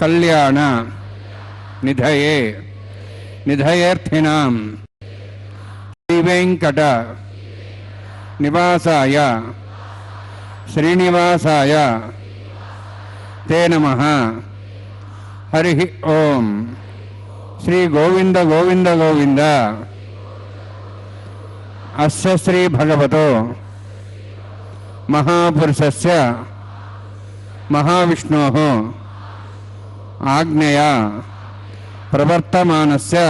कल्याण निधये निधयेऽर्थिनां श्रीवेंकट निवासाय श्रीनिवासाय ते नमः। हरि ओम। श्री गोविंद गोविंद गोविंद अस्य श्री भगवतो महापुरुषस्य महाविष्णोः आज्ञया प्रवर्तमानस्य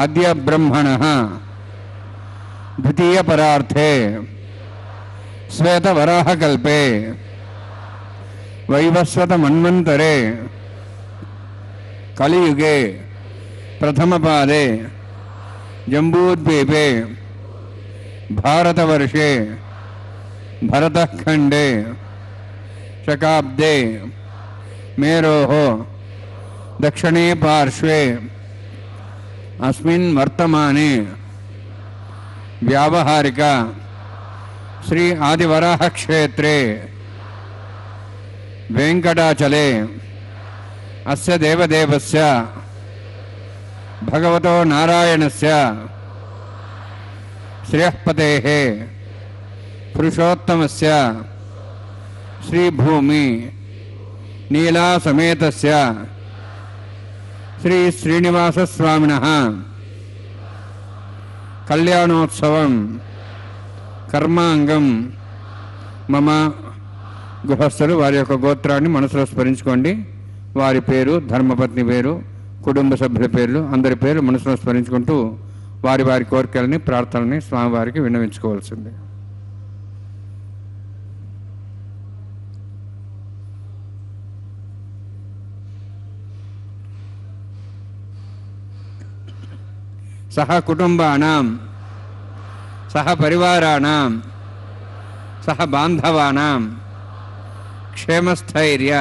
आद्य ब्रह्मणः द्वितीय परार्थे श्वेतवराहकल्पे वैवस्वत मन्वन्तरे कलियुगे प्रथमपादे जम्बूद्वीपे भारतवर्षे भरतखंडे शकाब्दे मेरोः दक्षिणे पार्श्वे अस्मिन् वर्तमाने व्यावहारिक श्री आदिवराह क्षेत्रे वेंकटाचले अस्य देवदेवस्य भगवतो नारायणस्य श्रेयःपतेः पुरुषोत्तमस्य श्रीभूमि नीला समेतस्य श्री श्रीनिवासस्वामिनः कल्याणोत्सवं कर्मांगं मम గృహస్థులు వారి యొక్క గోత్రాన్ని మనసులో స్మరించుకోండి. వారి పేరు, ధర్మపత్ని పేరు, కుటుంబ సభ్యుల పేర్లు, అందరి పేర్లు మనసులో స్మరించుకుంటూ వారి వారి కోరికలని, ప్రార్థనని స్వామివారికి విన్నవించుకోవాల్సింది. సహ కుటుంబానాం సహ పరివారాణాం సహ బాంధవానాం क्षेमस्थैर्य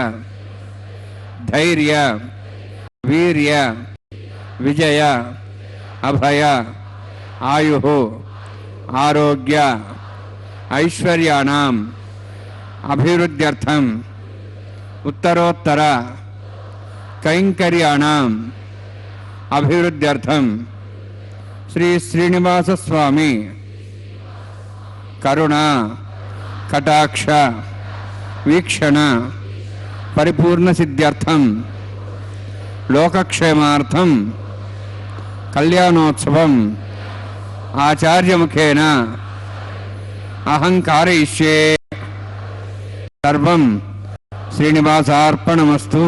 धैर्य वीर्य विजय अभय आयुः आरोग्य ऐश्वर्याणाम् अभिवृद्ध्यर्थम् उत्तरोत्तर कैंकर्याणाम् अभिवृद्ध्यर्थम् श्री श्रीनिवास स्वामी करुणा कटाक्ष वीक्षण परिपूर्ण सिद्ध्यर्थम लोकक्षेमार्थम कल्याणोत्सवम आचार्य मुखेन अहं कारयिष्ये। सर्वं श्रीनिवासार्पणमस्तु।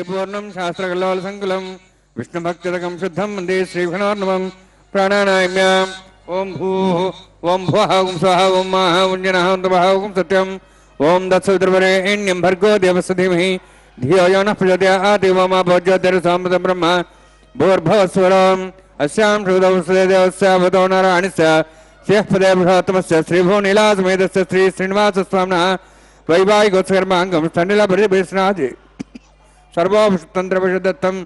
पूर्णं शास्त्रकल्लोल संकुलं विष्णुभक्तिरकं शुद्धं वन्दे श्रीगणोर्नमं प्राणानायम्याम् ओं भूः ओं भुवः ओं स्वः ओं माः ओं जनः ओं तपः ओं सत्यम् ओं तत्सवितुर्वरेण्यं भर्गो देवस्य धीमहि धियो यो नः प्रचोदयात् मा भोज्योतिर्सामृतं ब्रह्म भूर्भुवस्वरम् अस्यां श्रुतौ देवस्यावतो नारायणस्य श्रेयःपदे पुरुषोत्तमस्य श्रीभुवनीलासमेतस्य श्री श्रीनिवासस्वामिनः वैवाहिकोत्सकर्माङ्गं स्थनिलभरितभीष्णादि सर्वोपतन्त्रविशुद्धत्वं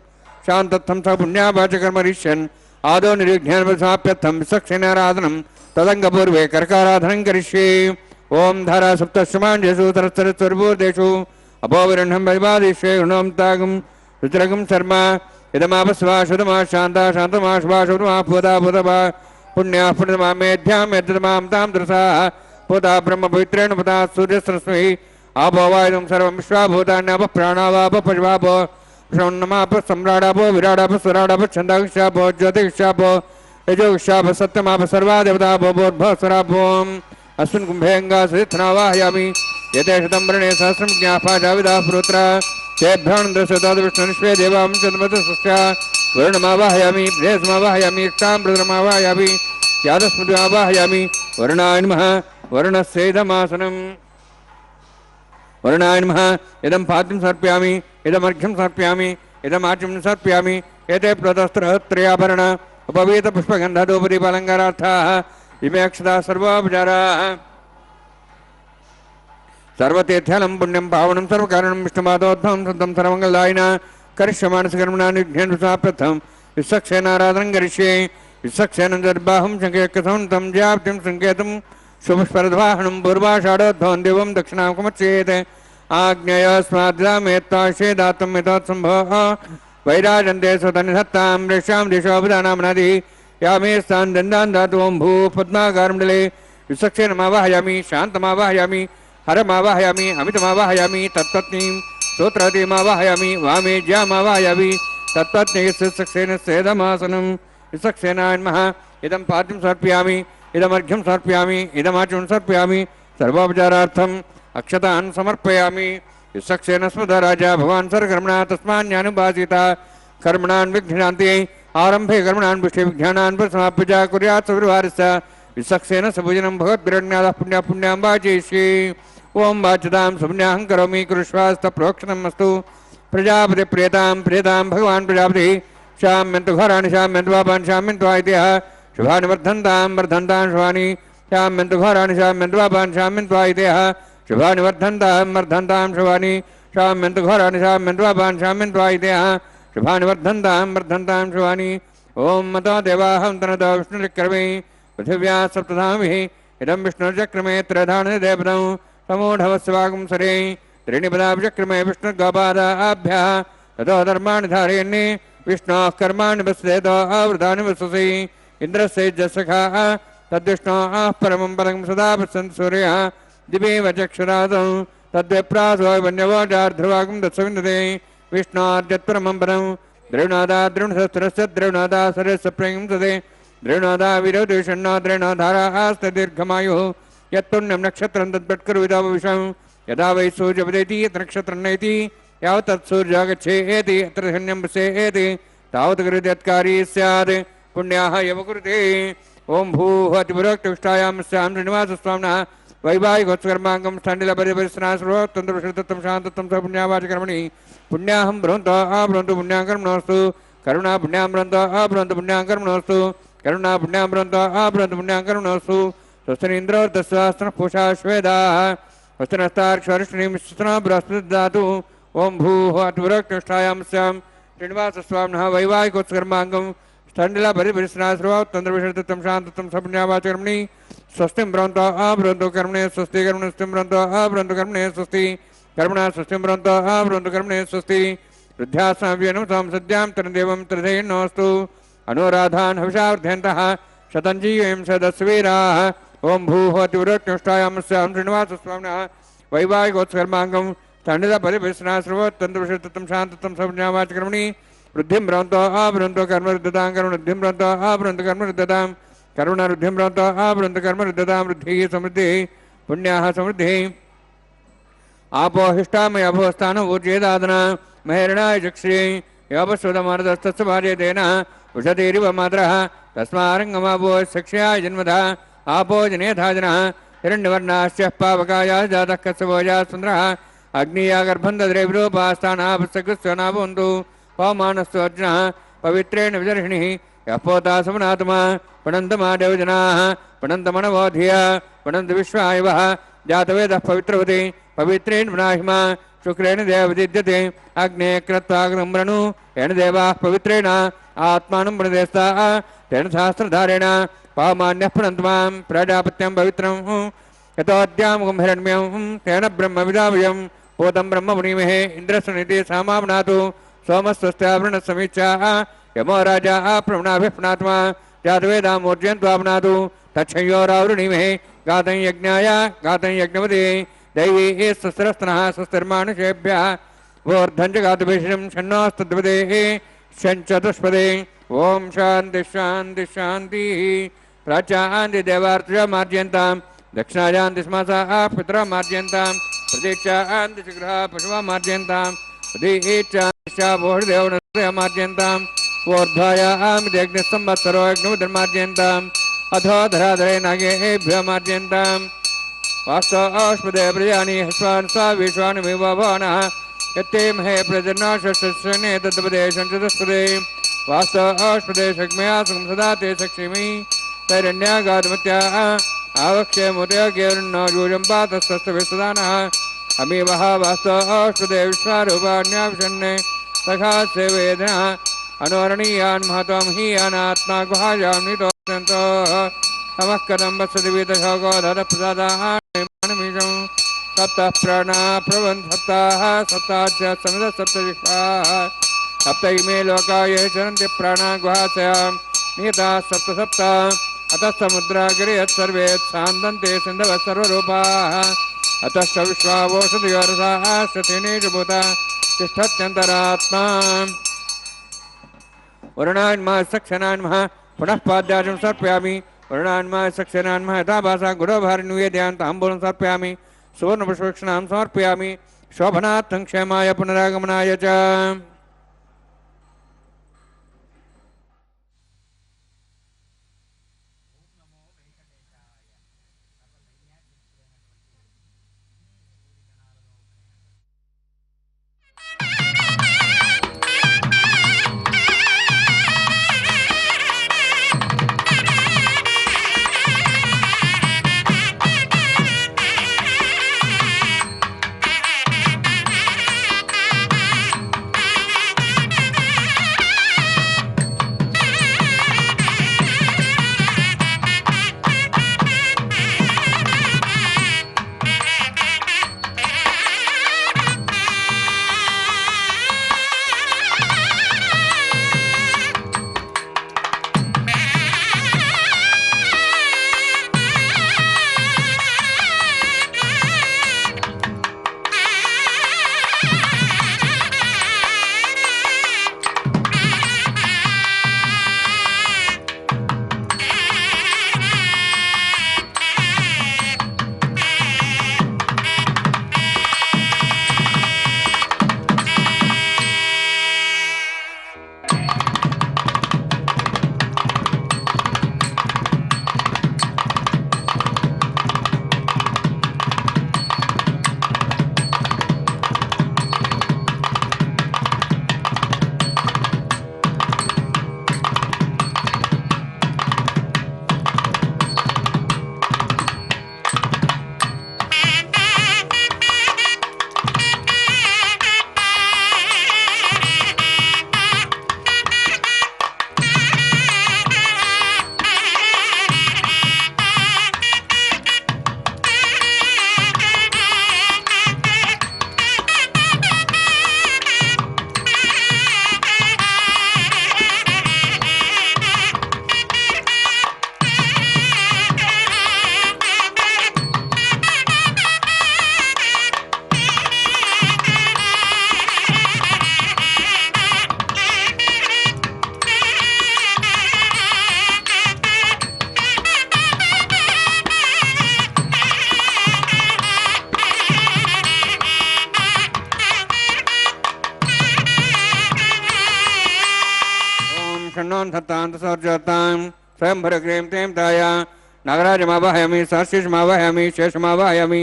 शान्तत्थं स पुण्यावाचकर्मरिष्यन् आदौ निर्विघ्नेन विचक्षणाराधनं तदङ्गपूर्वे कर्काराधनं करिष्ये। ओं धारा सप्तश्रमाण्यसु सरस्वरस्वरपूर्देषु अपोविरण्हं परिवादिष्ये गुणं तागं रुचिरगं शर्मा इदमापस्वा शुद्धमा शान्ता शान्तमा शुभा शुभमा भूता भूतमा पुण्याः पुण्यमा मेध्यां यद्दमां तां दृशाः भूता ब्रह्मपवित्रेण पुता सूर्यसरस्वती आपो वायुं सर्वं विश्वाभूतान्यापः प्राणावापः पशुवापो श्रवणमापः सम्राडापो विराडापः स्वराडापः छन्दाक्षापो ज्योतिक्षापो यजोक्षापः सत्यमापः सर्वा देवतापो बोद्भस्वरापोम् अस्मिन् कुम्भेऽङ्गा सहितनावाहयामि यते शतं वर्णे सहस्रं ज्ञापाजाविदाः पुरोत्रा तेभ्योऽनन्दशताद्विष्णुनिष्वे देवां चन्द्रमतस्या वरुणमावाहयामि बृहस्मावाहयामि इष्टामृतमावाहयामि यादस्मृतिमावाहयामि वरुणाय नमः वरुणस्यैदमासनम् वरुणाय नमः इदं पाद्यं समर्पयामि इदमर्घ्यं समर्पयामि इदमाच्यं समर्पयामि एते प्रतस्त्रयाभरण उपवीतपुष्पगन्धधूपदीपालङ्कारार्थाः इमे अक्षता सर्वोपचाराः सर्वतीर्थ्यालं पुण्यं पावनं सर्वकारणं विष्णुपादोद्भवं शुद्धं सर्वमङ्गलदायिना करिष्यमाणसकर्मणा निर्घ्नेन प्रथमं विश्वक्षेनाराधनं करिष्ये विश्वक्षेनं दर्बाहुं शङ्केकसंतं ज्याप्तिं सङ्केतं शुभस्परद्वाहनं पूर्वाषाढोद्भवं देवं दक्षिणामुखमच्चेत् आज्ञयास्माद्रामेत्ताशेदातं यथोत्सम्भवः वैराजन्ते स्वतनिधत्तां रेष्यां देशोपदानामनादिः यामे स्थान दन्दान् धातु ओं भू पद्माकारमण्डले विश्वक्षेनमावाहयामि शान्तमावाहयामि हरमावाहयामि अमितमावाहयामि तत्पत्नीं स्तोत्रवतीमावाहयामि वामे ज्यामावाहयामि तत्पत्नी विश्वक्षेन सेदमासनं विश्वक्षेनाय नमः इदं पाद्यं समर्पयामि इदमर्घ्यं समर्पयामि इदमाचमनं समर्पयामि सर्वोपचारार्थम् अक्षतान् समर्पयामि विश्वक्षेन स्मृत राजा भवान् सर्वकर्मणा तस्मान्यानुभासिता कर्मणान् विघ्नान्ति आरंभे कर्मणान् पुष्टे विज्ञानान् समाप्य च कुर्यात् सविर्वारस्य विश्वक्षेन सभुजनं भगवद्भिरण्यादः पुण्या पुण्यां वाचयिष्ये ओं वाचतां सुपुण्याहं करोमि कुरुष्वास्तप्रोक्षणम् अस्तु प्रजापति प्रियतां प्रियतां भगवान् प्रजापतिः श्याम्यन्तु घराणि श्याम्यन्तु पापानि श्याम्यन्तु आयतयः शुभानि वर्धन्तां वर्धन्तां शुभानि श्याम्यन्तु घराणि श्याम्यन्तु पापानि श्याम्यन्तु आयतयः शुभानि वर्धन्तां वर्धन्तां शुभानि श्याम्यन्तु घराणि श्याम्यन्तु पापानि श्याम्यन्तु आयतयः शुभानि वर्धन्तां वर्धन्तां शुभानि ओं मतो देवाहं तनतो विष्णुचक्रमे पृथिव्या सप्तधामिः इदं विष्णुचक्रमे त्रयधानि देवतं समूढवस्वागं सरे त्रीणि पदाभिचक्रमे विष्णुगोपादाभ्यः ततो धर्माणि धारयन्नि विष्णोः कर्माणि वसेतो आवृतानि वससि इन्द्रस्य जसखाः तद्विष्णोः परमं पदं सदा पश्यन् सूर्यः दिवे वचक्षुरादं तद्विप्रासो वन्यवोजार्ध्रुवागं दत्सविन्दते विष्णोर्जत्परमं पदं द्रविणोदा द्रविणसहस्रस्य द्रविणोदा सरस्य प्रेम तदे द्रविणोदा विरोधिषण्णो द्रविणोधारास्ते दीर्घमायुः यत्पुण्यं नक्षत्रं तद्भट्करुविदावविषं यदा वै सूर्योपदेति यत् नक्षत्रं नयति यावत् तत्सूर्यो गच्छेति यत्र धन्यं पश्येति तावत् कृत्यत्कारी स्यात् पुण्याः एव कुरुते ओं भूः अतिपुरोक्तविष्टायां स्यां श्रीनिवासस्वामिनः वैवाहिकोत्सकर्माङ्गं स्थाण्डिलपरिपरिसना सर्वोत्तन्त्रविषुद्धत्वं शान्तत्वं स पुण्यावाचकर्मणि पुण्याहं ब्रुवन्तो ब्रुवन्तु पुण्यां कर्मणोऽस्तु करुणा पुण्यां ब्रुवन्तो ब्रुवन्तु पुण्यां कर्मणोऽस्तु करुणा पुण्यां ब्रुवन्तो ब्रुवन्तु पुण्यां कर्मणोऽस्तु स्वस्तिनीन्द्रोर्दस्वास्त्रः पूषा श्वेदाः स्वस्तिनस्तार्क्ष्वरिष्णीमिश्रः बृहस्पति ददातु ओं भूः अतिपुरोक्तविष्टायां स्यां श्रीनिवासस्वामिनः वैवाहिकोत्सकर्माङ्गं स्थाण्डिलपरिपरिसना सर्वोत्तन्त्रविषुद्धत्वं शान्तत्वं स पुण्यावाचकर्मणि स्वस्तिं ब्रुवन्तो ब्रुवन्तु कर्मणे स्वस्ति कर्मणे स्वस्तिं ब्रुवन्तो ब्रुवन्तु कर्मणे स्वस्ति कर्मणा स्वस्तिं ब्रुवन्तो ब्रुवन्तु कर्मणे स्वस्ति वृद्ध्यास्माभिर्नं त्वं सद्यां तन्देवं त्रिधेन्नोऽस्तु अनुराधान् हविषावर्धयन्तः शतं जीवें सदस्वीराः ओं भूः अतिपुरोक्तविष्टायां स्यां श्रीनिवासस्वामिनः वैवाहिकोत्सकर्माङ्गं स्थाण्डिलपरिपरिसना सर्वोत्तन्त्रविषुद्धत्वं शान्तत्वं स पुण्यावाचकर्मणि वृद्धिं ब्रुवन्तो ब्रुवन्तु कर्मरुद्धतां कर्मवृद्धिं ब्रुवन्तो ब्रुवन्तु कर्मरुद्धतां करुणारुद्धिं ब्रुवन्तो ब्रुवन्तु कर्मरुद्धतां वृद्धिः समृद्धिः पुण्याः समृद्धिः आपो हिष्टामय अभोस्थानं ऊर्जेदादना महेरणाय चक्षे योपस्वतमारदस्तस्य भार्यतेन उषतीरिव मातरः तस्मारङ्गमापो सक्ष्याय जन्मधा आपो जनेथा जनः हिरण्यवर्णाश्च पावकायाः जातः कस्यभोजाः सुन्दरः अग्निया गर्भं दद्रे विरूपास्थानापस्तकृत्स्वनाभवन्तु पवमानस्तु अर्जुनः पवित्रेण विदर्शिनिः यः पोता समनात्मा पणन्तमादेव जनाः पणन्तमनवोधिया पणन्तविश्वायवः जातवेदः पवित्रवति पवित्रेण पुनाहिमा शुक्रेण देवदिद्यते अग्ने कृत्वाग्रम्रणु येन देवाः पवित्रेण आत्मानं प्रणदेस्ताः तेन सहस्रधारेण पावमान्यः पुनन्तु मां प्रजापत्यं पवित्रं यतोऽद्यामुखं हिरण्यं तेन ब्रह्मविदावयं भूतं ब्रह्म मुनिमहे इन्द्रस्वनिति सामावनातु सोमस्वस्त्यावृणसमीक्षाः यमो राजा प्रवणाभिप्नात्मा जातवेदामूर्जयन्त्वावनातु तच्छयोरावृणीमहे गातं यज्ञाय गातं यज्ञपदे दैवी सुस्रस्तनः सुस्तिर्मानुषेभ्यः वोर्धं च गातुभिषं षण्णोस्तद्वदेः षञ्चतुष्पदे ओम शांति शांति शांति प्राचान्ति देवार्चया मार्जयन्तां दक्षिणायान्ति स्मसाः पितरः मार्जयन्तां प्रतीक्षान्ति शीघ्रः पशवः मार्जयन्तां प्रतीक्षान्तिशावोर्देवनस्य मार्जयन्तां ऊर्ध्वायामिति अग्निस्संवत्सरो अग्निमुद्रमार्जयन्ताम् अथो धराधरे नागेभ्यः मार्जयन्तां वास्तवस्पदे प्रजानि हस्वान् सा विश्वानिमिव भवनः यत्ते महे प्रजन्नाशस्यने तद्वदे सञ्चतुष्पदे वास्तवस्पदे शक्मया सुखं सदा ते सक्षिमि तैरण्यागाधमत्याः आवक्ष्य मुदयगेर्नो यूजं पातस्तस्तविस्तदानः अमीवः वास्तवस्पदे विश्वारूपाण्याविशन्ने सखा सेवेदनः अनोरणीयान् महत्वं हि अनात्मा गुहायां नितोऽत्यन्तः तमः कथं वत्सति वीतशोको धरप्रसादाः मानमीशं सप्तः प्राणाः प्रभवन् सप्ताः सप्ताच्च समितः सप्तजिह्वाः सप्त इमे लोका ये चरन्ति प्राणाः गुहाशयां नियताः सप्त सप्त अतः समुद्रागिरे यत्सर्वे सान्दन्ते सिन्धवः सर्वरूपाः अतश्च विश्वावोषधयोरसाः शतेनेषु भूताः तिष्ठत्यन्तरात्मा वरुणान्मा सक्षणान्मः पुनः पाद्याजं सर्पयामि वरुणान्मा सक्षणान्मः यथा भाषा गुरोभारिनिवेदयान् ताम्बूलं सर्पयामि सुवर्णपुष्पक्षणां समर्पयामि शोभनार्थं क्षेमाय पुनरागमनाय च स्वयंभरग्रीं तें ताया नागराजमावाहयामि सहर्षिषमावाहयामि शेषमावाहयामि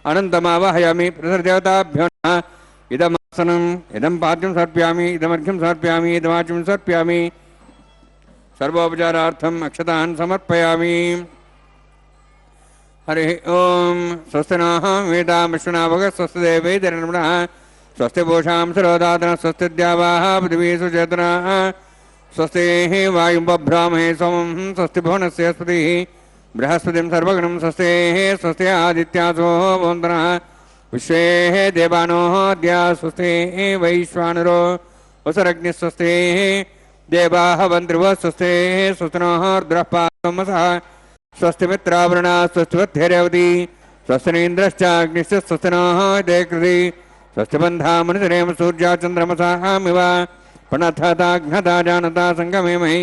अनन्तमावाहयामि पृथर्देवताभ्यो नमः इदमासनम् इदं पाद्यं समर्पयामि इदमर्घ्यं समर्पयामि इदमाचमं समर्पयामि सर्वोपचारार्थम् अक्षतान् समर्पयामि हरिः ओम स्वस्ति नः वेदां विष्णुना भगः स्वस्ति देवैर्नमः स्वस्ति पूषां सरोदातनः स्वस्ति द्यावाः पृथिवी सुचेतनः स्वस्ति वायुबभ्रामहे सोमं स्वस्ति भुवनस्य स्पतिः बृहस्पतिं सर्वगणं स्वस्ति स्वस्ति आदित्यासो वन्दनः विश्वे देवानो द्या स्वस्ति वैश्वानरो वसुरग्निः स्वस्ति देवाः वन्द्रुवः स्वस्ति स्वस्तिनः रुद्रः पादमसः स्वस्ति मित्रावृणा स्वस्ति वध्यरेवती स्वस्तिनीन्द्रश्च अग्निश्च स्वस्तिनः ते कृति स्वस्ति बन्धा मनुजरेम सूर्या चन्द्रमसामिव पणथता घ्नता जानता सङ्गमे महि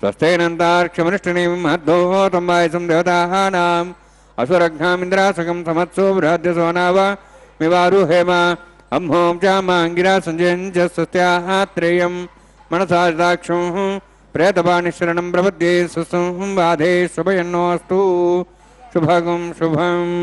स्वस्तेनन्तार्क्षमनिष्ठिनीं महद्धोतम्बायसं देवतानाम् असुरघ्नामिन्द्रासकं समत्सो बृहद्यसो नाव मिवारुहेम अम्हों च माङ्गिरा सञ्जयं च स्वस्त्यात्रेयं मनसा दाक्षुं प्रेतपाणिशरणं प्रपद्ये सुसं बाधे शुभयन्नोऽस्तु शुभगं शुभम्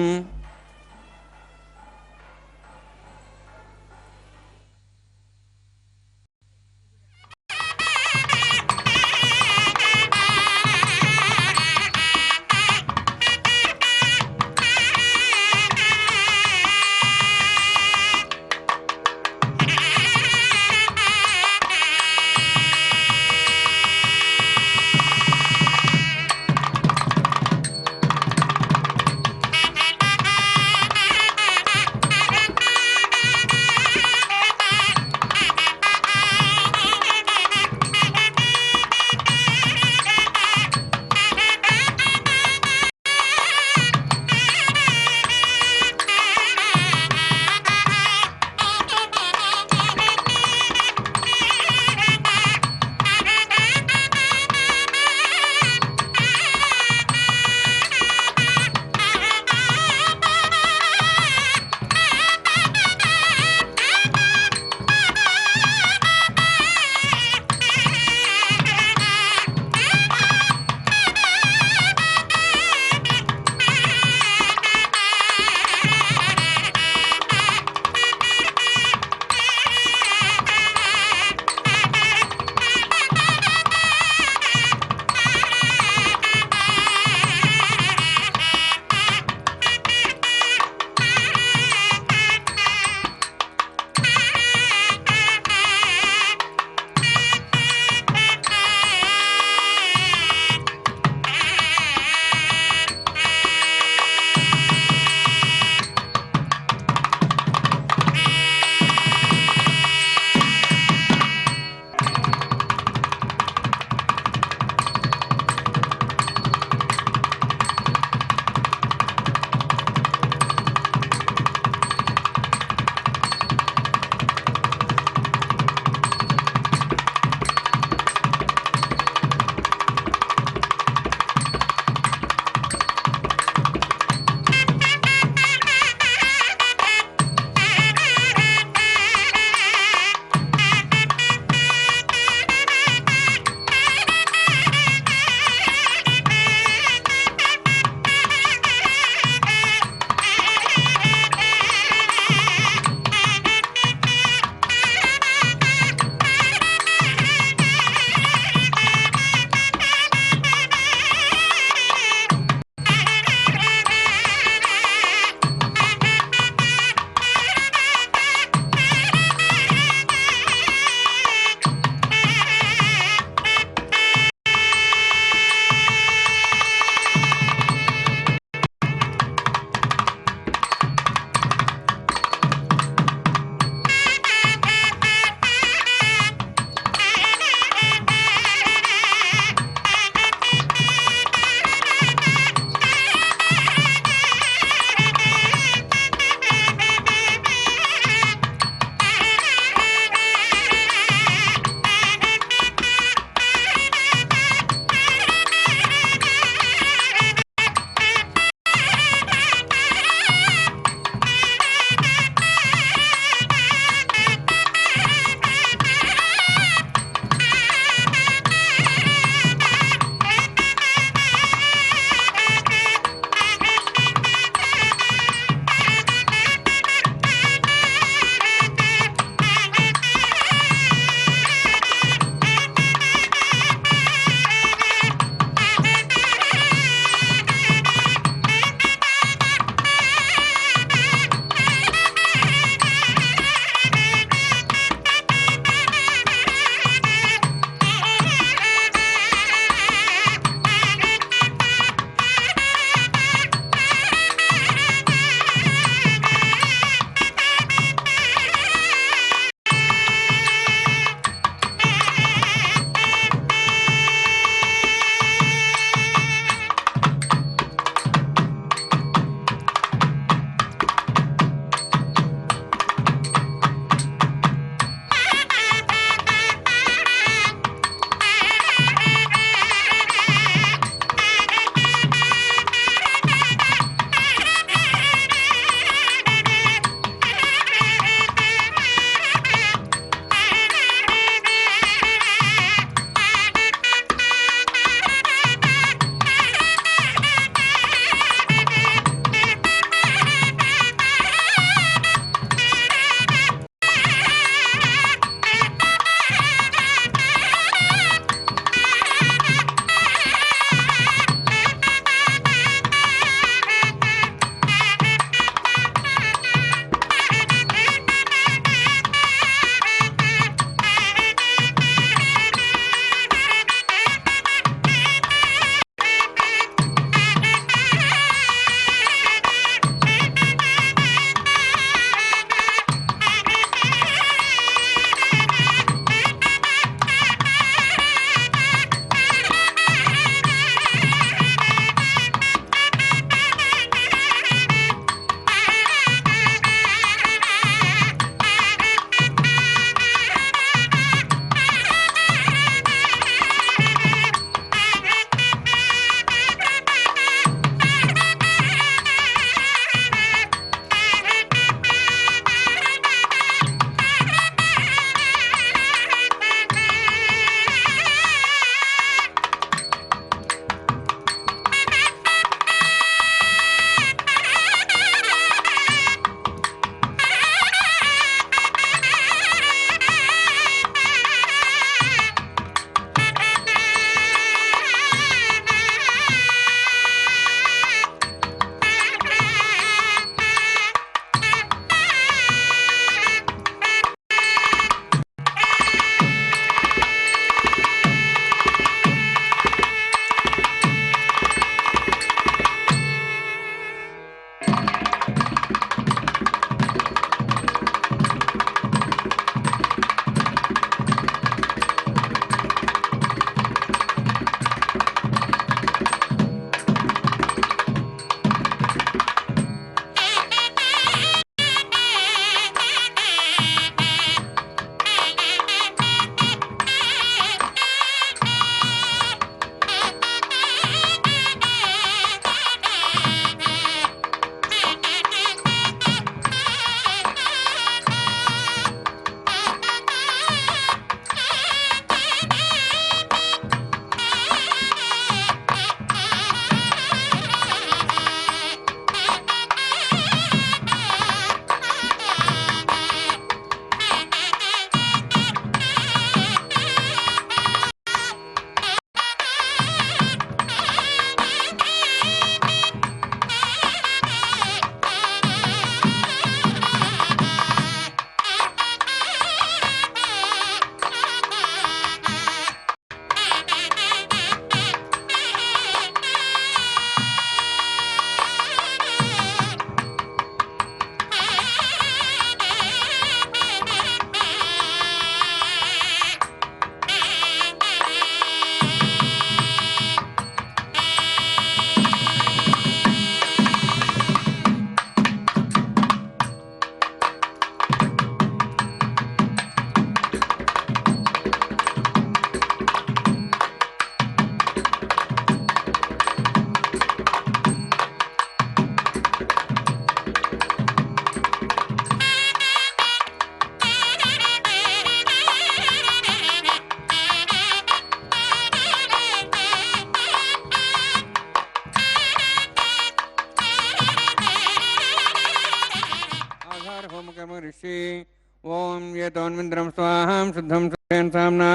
ओम ये तोन्मिन्द्रं स्वाहां शुद्धं शुद्धेन साम्ना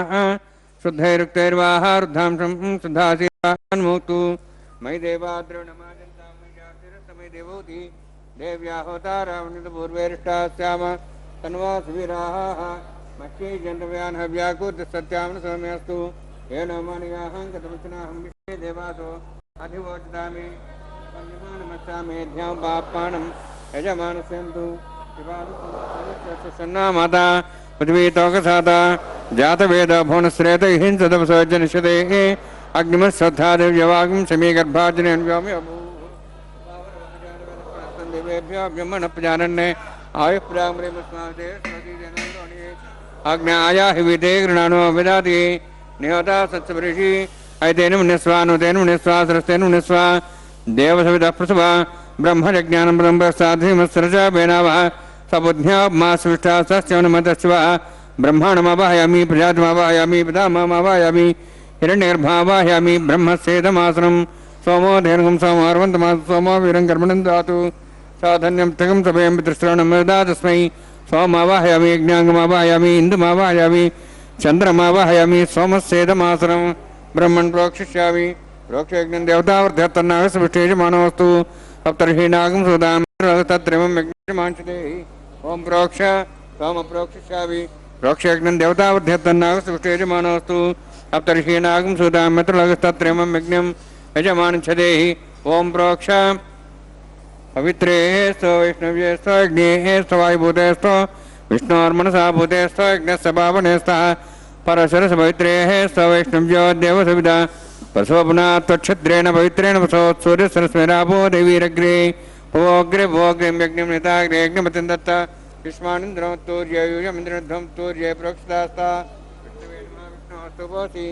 शुद्धैरुक्तैर्वाहा रुद्धां शुद्धासीन्मुक्तु मयि देवाद्रवणमाजन्तां मयि जातिरस्तमयि देवोति देव्या होतारावनितपूर्वेरिष्टास्याम तन्वा सुवीराः मह्ये जन्तव्यान् हव्याकुर्द सत्यामन सौम्यस्तु येन मानयाहं गतवचनाहं विश्वे देवासो अधिवोचतामि वन्यमानमस्सामेध्यां पापानं यजमानस्यन्तु सन्ना माता पृथ्वी तोकसाता जातवेद भुवनश्रेत हिंसदपसर्जनिषते अग्निमश्रद्धा दिव्यवागं समी गर्भार्जनेन व्योमे देवेभ्यो ब्रह्मण प्रजानन्ने आयुः प्रामरेमस्माते आज्ञाया हिविते गृणानो विदाति निहता सत्सपरिषि ऐतेन मुनिस्वा नुतेन मुनिस्वा सरस्तेन मुनिस्वा देवसवितः प्रसवा ब्रह्मज्ञानं ब्रह्मसाधिमस्रजा बेनावः सबुद्ध्यामासृष्टा सस्यवनमतस्वा ब्रह्माणमावाहयामि प्रजातमावाहयामि पितामहमावाहयामि हिरण्यगर्भावाहयामि ब्रह्मस्येदमासनं सोमो धेनुगं सोमोर्वन्तमास सोमो वीरं कर्मणं दातु साधन्यं तगं सभयं पितृश्रवणं मृदा तस्मै सोमावाहयामि यज्ञाङ्गमावाहयामि इन्दुमावाहयामि चन्द्रमावाहयामि सोमस्येदमासनं ब्रह्मन् प्रोक्षिष्यामि प्रोक्षयज्ञं देवतावर्ध्यत्तन्नागसविष्टेजमानोऽस्तु सप्तर्षीणागं सुदां तत्त्रिमं यज्ञमांशते ओं प्रोक्ष सोम प्रोक्षिष्यामि प्रोक्षयज्ञं देवतावर्ध्यत्तन्नागसविष्टेजमानोऽस्तु सप्तर्षीणागं सुदां मित्रलगस्तत्त्रिमं यज्ञं यजमानच्छते ओं प्रोक्ष पवित्रेस्त वैष्णव्येस्त अग्नेस्त वायुभूतेस्त विष्णोर्मनसा भूतेस्त यज्ञस्य पावनेस्तः परशरस पवित्रेस्त वैष्णव्यो देवसविदा प्रसोपुना त्वच्छद्रेण पवित्रेण सूर्यसरस्मेरापो देवीरग्रे भोग्रे भोग्रे यज्ञं नेताग्रे यज्ञमतिं दत्त युष्मानिन्द्रमत्तूर्ययुजमिन्द्रध्वं तूर्य प्रोक्षितास्ता विष्णोस्तुपोऽसि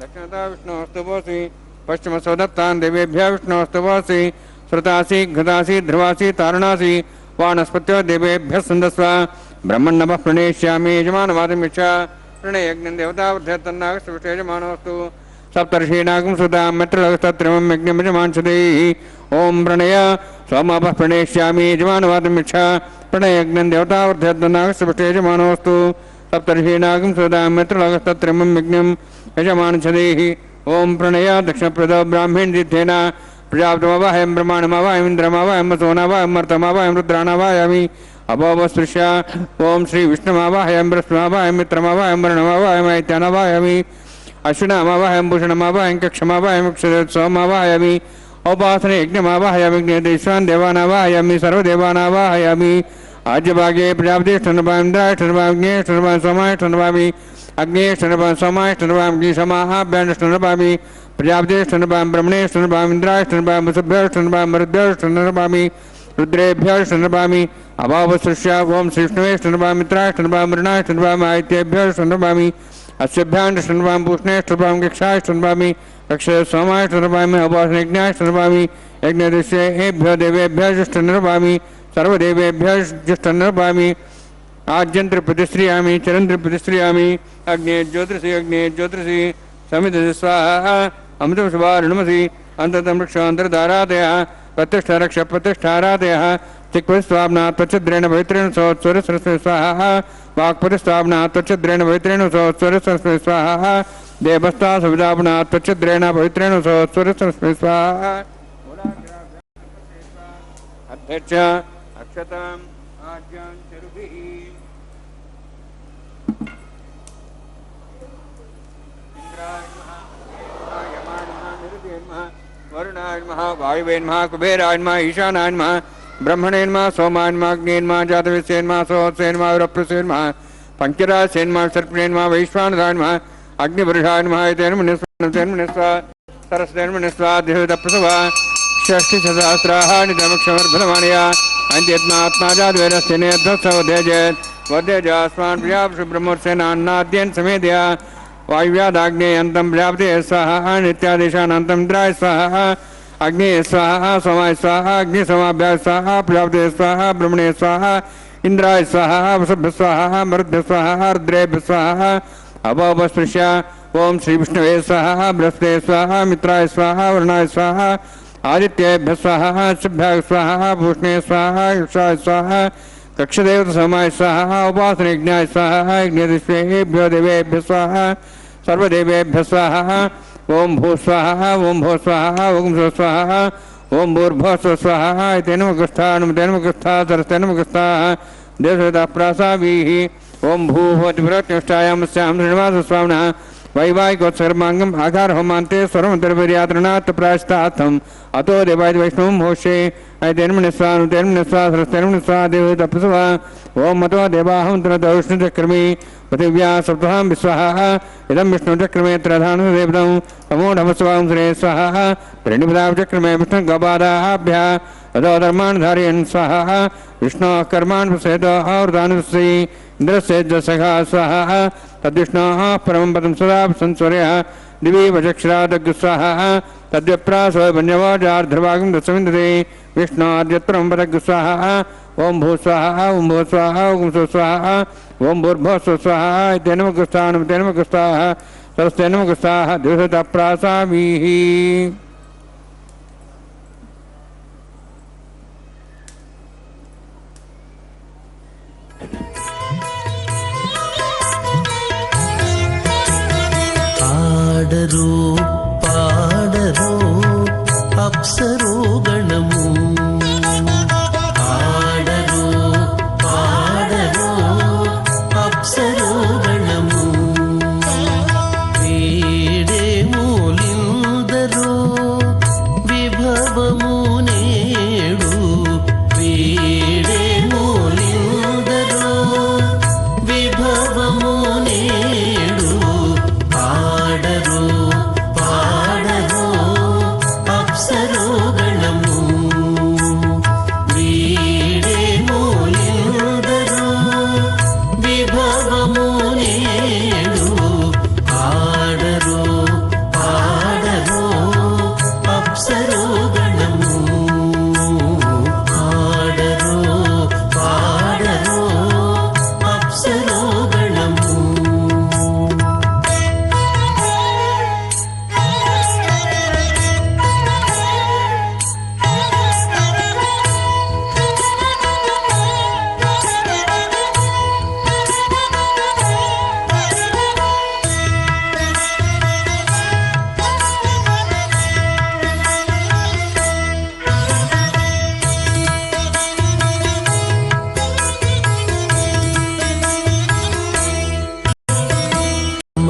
दक्षिणता विष्णोस्तुपोऽसि पश्चिमसोदत्तान् देवेभ्यः विष्णोस्तुपोऽसि श्रुतासि घृतासि ध्रुवासि तारुणासि वानस्पत्यो देवेभ्यः सन्दस्व ब्रह्मण्णपः प्रणेष्यामि यजमानवादमिच्छ प्रणयज्ञं देवतावृद्धतन्नागसविष्टेजमानोऽस्तु सप्तर्षीणागं सुतां मित्रलगस्तत्त्रिमं यज्ञं यजमानच्छते ओं प्रणय सोमापः प्रणेष्यामि यजमानवादमिच्छ प्रणयज्ञं देवतावृद्धतन्नागसविष्टेजमानोऽस्तु सप्तर्षीणागं सुतां मित्रलगस्तत्त्रिमं यज्ञं यजमानच्छते ओं प्रणय दक्षिणप्रदो ब्राह्मीणदीर्थेन प्रजापतिमवाहयं ब्रह्माणमवाहयं इन्द्रमवाहयं सोनावाहयं मर्तमवाहयं रुद्राणवाहयामि अभोवस्पृश्य ओं श्री विष्णुमवाहयं बृहस्पतिमवाहयं मित्रमवाहयं वरुणमवाहयं ऐत्यानवाहयामि अश्विनामवाहयं भूषणमवाहयं कक्षमवाहयं क्षुरत्सोमवाहयामि औपासने यज्ञमवाहयामि यज्ञदेशान् देवानावाहयामि सर्वदेवानावाहयामि आज्यभागे प्रजापतिष्ठनवामि इन्द्राष्ठनवामि अग्नेष्ठनवामि सोमाष्ठनवामि अग्नेष्ठनवामि सोमाष्ठनवामि अग्निशमाभ्याष्ठनवामि प्रजापतिष्ठनवामि ब्रह्मणेष्ठनवामि इन्द्राष्ठनवामि वसुभ्यष्ठनवामि मरुद्भ्यष्ठनवामि रुद्रेभ्यष्ठनवामि अभावसृष्य ओं श्रीष्णवेष्ठनवामि मित्राष्ठनवामि मृणाष्ठनवामि आदित्येभ्यष्ठनवामि अस्यभ्याण्ठनवामि पूष्णेष्ठनवामि कक्षाष्ठनवामि कक्षे सोमाष्ठनवामि अपासनयज्ञाष्ठनवामि यज्ञदिश्येभ्यो देवेभ्यः जुष्ठनवामि सर्वदेवेभ्यः जुष्ठनवामि आज्यंत्र प्रतिश्रियामि चरंत्र प्रतिश्रियामि अग्ने ज्योतिषि समित स्वाहा अमृतम शुभारणमसि अंततम वृक्षांतरधारादय प्रतिष्ठा रक्ष प्रतिष्ठारादय चिक्पतिस्वाम्ना त्वच्छद्रेण पवित्रेण सूर्यसरस्वती स्वाहा वाक्पतिस्वाम्ना त्वच्छद्रेण पवित्रेण सूर्यसरस्वती स्वाहा देवस्ता सविताप्ना त्वच्छद्रेण पवित्रेण सूर्यसरस्वती स्वाहा अध्यक्ष अक्षताम् आज्ञां चरुभिः वरुणाय नमः वायुवे नमः कुबेराय नमः ईशानाय नमः ब्रह्मणे नमः सोमाय नमः अग्ने नमः जातवेदसे नमः सोत्से नमः विरप्रसे नमः पंचरासे नमः सर्पणे नमः वैश्वानराय नमः अग्निवर्षाय नमः एतेन मुनिस्वा सरस्तेन मुनिस्वा देवतप्रसवा षष्टिसहस्राः नितमक्षमर्भदमानया अन्त्यत्मात्मा जातवेदस्य नेध्वत्सवदेजेत् वदेजास्मान् प्रियाप्सु ब्रह्मोत्सेनान्नाद्यन् समेदया वायुव्यादाग्ने अंतम प्रजापते स्वाहा नित्यादेशानंतम इंद्राय स्वाहा अग्नि स्वाहा सोमाय स्वाहा अग्नि सोमाभ्याय स्वाहा प्रजापते स्वाहा ब्रह्मणे स्वाहा इंद्राय स्वाहा वसुभ्य स्वाहा मरुद्भ्य स्वाहा रुद्रेभ्य स्वाहा अभवस्पृश्य ओं श्री विष्णवे स्वाहा बृहस्पते स्वाहा मित्राय स्वाहा वरुणाय स्वाहा आदित्येभ्य स्वाहा शुभ्याय स्वाहा भूषणे स्वाहा युषाय स्वाहा कक्षदेवतसमाय स्वाहा उपासनयज्ञाय स्वाहा यज्ञदिष्टेभ्यो देवेभ्यः स्वाहा सर्वदेवेभ्यः स्वाहा ओम भू स्वाहा ओम भो स्वाहा ओम स्व स्वाहा ओम भूर्भुवः स्व स्वाहा तेन मुखस्था नमतेन मुखस्था सरस्तेन मुखस्था देवता प्रासावीः ओम भूभवतिभ्रत्यष्टायामस्यां श्रीनिवास स्वामिनः वैवाहिकोत्सर्मांगम आकार होमांते स्वरमंतर्पर्यात्रनाथ प्रायश्चात्थम अतो देवाय वैष्णवं होशे ऐतेन्मनिस्वा देवता प्रसवा ओम मतो देवाहं विष्णुचक्रमे पृथिव्या सप्तहां विश्वाहा इदं विष्णुचक्रमे त्रधानु देवतं अमोढमस्वां श्रे स्वाहा प्रणिपदाचक्रमे विष्णुगपादाभ्यः अतो धर्मान् धारयन् स्वाहा विष्णोः कर्मान् प्रसेदः वृतानुश्री इंद्रस्य सखा स्वाहा तद्विष्णोः परमं पदं सदा संस्वर्यः दिवि वचक्षरादग् स्वाहा तद्व्यप्रासो वन्यवाजार्ध्रभागं दशमिन्दते विष्णोऽद्यत्परं पदग् स्वाहा ओम भू स्वाहा ओम भू स्वाहा ओम स्व स्वाहा ओम भूर्भुवः स्व स्वाहा तेन मुखस्था नमतेन मुखस्था सरस्तेन मुखस्था देवता प्रासामीः పాడరు పాడరు అప్సరో గణము పాడరు పాడరు అప్సరో గణము వీడే మూలిందరో విభవము నేడు వీడే మూలిందరో విభవము నేడు పాడరు పాడరు అప్సరో గణము వీడే మూలిందరో విభవము నేడు పాడరు పాడరు అప్సరో గణము పాడరు పాడరు అప్సరో గణము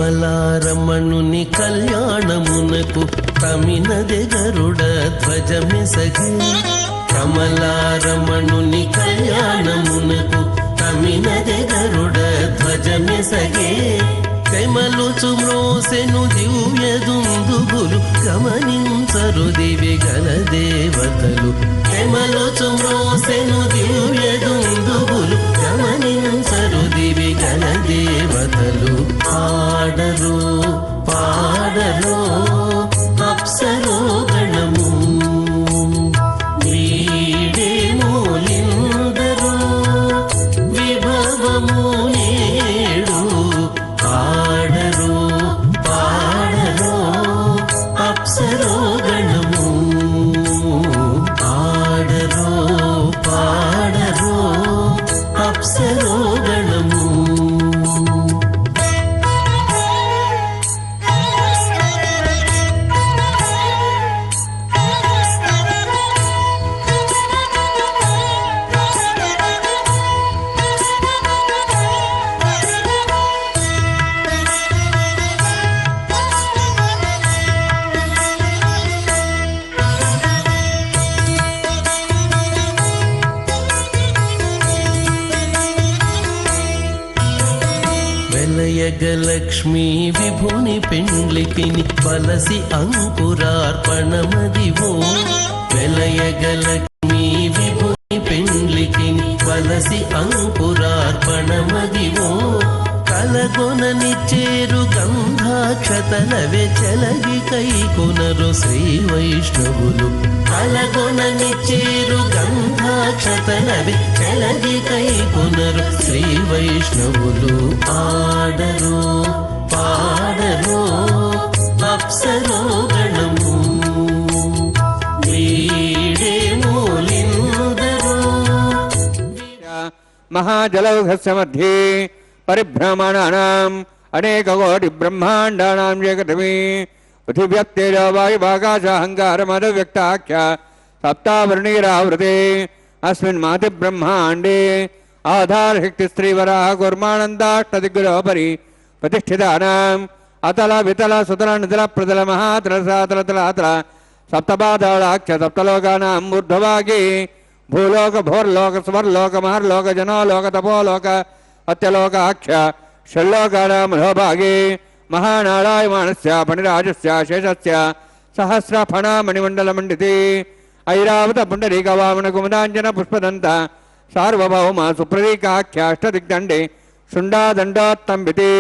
కమలారమణుని కళ్యాణమునకు తమినదె గరుడ ధ్వజమెసగే కమలారమణుని కళ్యాణమునకు తమినదె గరుడ ధ్వజమెసగే కైమలుచు మ్రోసెను దివ్య దుందుగులు గమనించరు దివి గల దేవతలు కైమలుచు మ్రోసెను దివ్య దుందుగులు గమనించరు దివి గల దేవతలు పాడరు పాడరు అప్సరో గణము వీడే మూలిందరో విభవము నేడు పాడరు పాడరు అప్సరో గణము పాడరు పాడరు అప్సరో గణము వెలయగలక్ష్మీ విభుని పెండ్లికిని బలసి అంకురార్పణమదివో వెలయగలక్ష్మీ విభుని పెండ్లికిని బలసి అంకురార్పణమదివో కలగొనని చేరు గంధాక్షతలవే చెలగి కైకొనరు శ్రీ వైష్ణవులు కలగొనని చేరు గంధాక్షతలవే చెలగి కైకొనరు శ్రీ వైష్ణవులు ఆడరు పాడరు అప్సరో గణము వీడే మూలిందరో महाजलौघस्य मध्ये परिभ्रमणानाम् अनेककोटिब्रह्माण्डानां जगतमी पृथिव्यप्तेजो वायुभागाशाहङ्कारमदव्यक्ताख्य सप्तावर्णीरावृते अस्मिन् मातिब्रह्माण्डे आधारशक्तिस्त्रीवराः कूर्मानन्दाष्टदिग्गजोपरि प्रतिष्ठितानाम् अतल वितल सुतल नितल प्रतल महातल सातल तलातल सप्तपातालाख्य सप्तलोकानां ऊर्ध्वभागे भूलोक भोर्लोक स्वर्लोक महर्लोक जनोलोक तपोलोक अत्यलोकाख्य षल्लोकानां अधोभागे महानारायमाणस्य फणिराजस्य शेषस्य सहस्रफणामणिमण्डलमण्डिते ऐरावत पुण्डरीकवामन कुमुदाञ्जन पुष्पदन्त सार्वभौम सुप्रतीकाख्याष्टदिग्दण्डे शुण्डादण्डोत्तम्बिते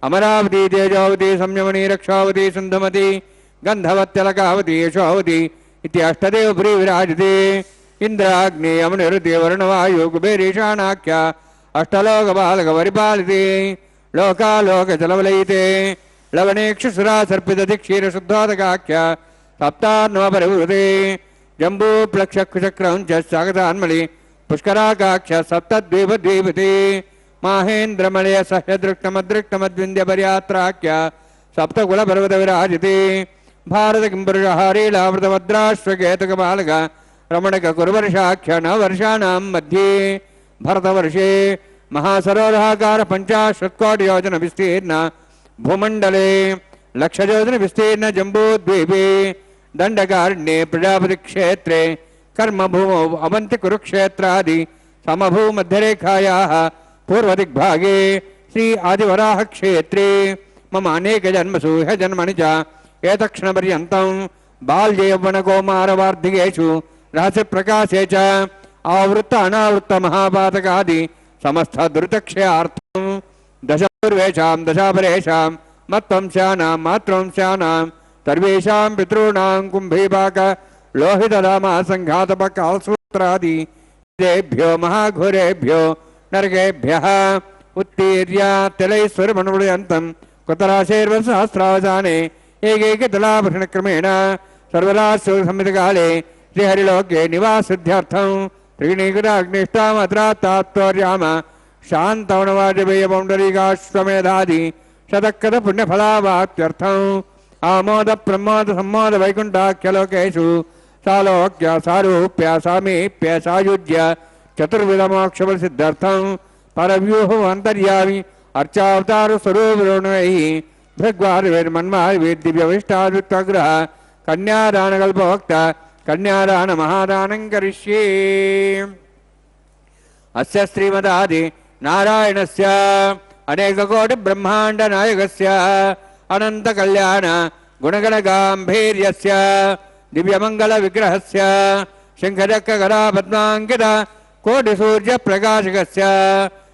अमरावती तेजोवती संयमनी रक्षावती सिन्धुमती गन्धवत्यलकावती यशोवती इति अष्टदेव पुरी विराजते इंद्राग्नि अमनिरुति वरुणवायु कुबेरीशानाख्य अष्टलोकपालकपरिपालिते लोकालोकजलवलयिते लवणेक्षुसुरा सर्पितधिक्षीरशुद्धोदकाख्य सप्तान्नवपरिवृते जम्बूप्लक्षकुचक्रं च स्वागतान्मलि पुष्कराकाख्य सप्तद्वीपद्वीपते माहेन्द्रमलय सह्यदृक्तमदृक्तमद्विन्द्यपर्यात्राख्य सप्तकुलपर्वतविराजिते भारत किंपुरुषहारीलावृतभद्राश्वकेतकपालक रमणक कुरुवर्षाख्य नववर्षाणां मध्ये भरतवर्षे महासरोवराकार 50 योजन विस्तीर्ण भूमंडले लक्षयोजन विस्तीर्ण जम्बूद्वीपे दंडकारण्ये प्रजापति क्षेत्रे कर्मभूमौ अवंति कुरुक्षेत्रादि समभूमध्यरेखायाः पूर्वदिग्भागे श्री आदिवराह क्षेत्रे मम अनेक जन्मसु ह्य जन्मनि च एतक्षणपर्यन्तं बाल्ये यौवनकौमारवार्धिकेषु रहस्यप्रकाशे च आवृत्त अनावृत्त महापातकादि समस्त दुरितक्षयार्थं दशपूर्वेषां दशापरेषां मत्वंस्यानां मातृवंस्यानां सर्वेषां पितॄणां कुम्भीपाक लोहितरामा सङ्घातपकालसूत्रादि तेभ्यो महाघोरेभ्यो नरकेभ्यः उत्तीर्य तिलैश्वरमनुवर्यन्तं कुतराशैर्वसहस्रावसाने एकैकतलाभूषणक्रमेण सर्वराजसंहितकाले श्रीहरिलोके निवासिद्ध्यर्थं त्रीणीकृताग्निष्ठामत्रात्तात्पर्याम शान्तवनवाजपेयपौण्डरीकाश्वमेधादि शतकृत पुण्यफलावाप्त्यर्थम् आमोद प्रमोद सम्मोद वैकुण्ठाख्यलोकेषु सालोक्य सारूप्य सामीप्य सायुज्य चतुर्विधमोक्षफलसिद्ध्यर्थं परव्यूह अंतर्यामी अर्चावतार स्वरूपैः भृग्वार्वेर्मन्मार्वेद्दिव्यविष्टाद्वित्वग्रह कन्यादानकल्पवक्त कन्यादान महादानं करिष्ये। अस्य श्रीमदादि नारायणस्य अनेककोटि ब्रह्मांड नायकस्य अनंत कल्याण गुणगणगाम्भीर्यस्य दिव्यमंगल विग्रहस्य शंखचक्रगदा पद्मांकित कोटिसूर्य प्रकाशकस्य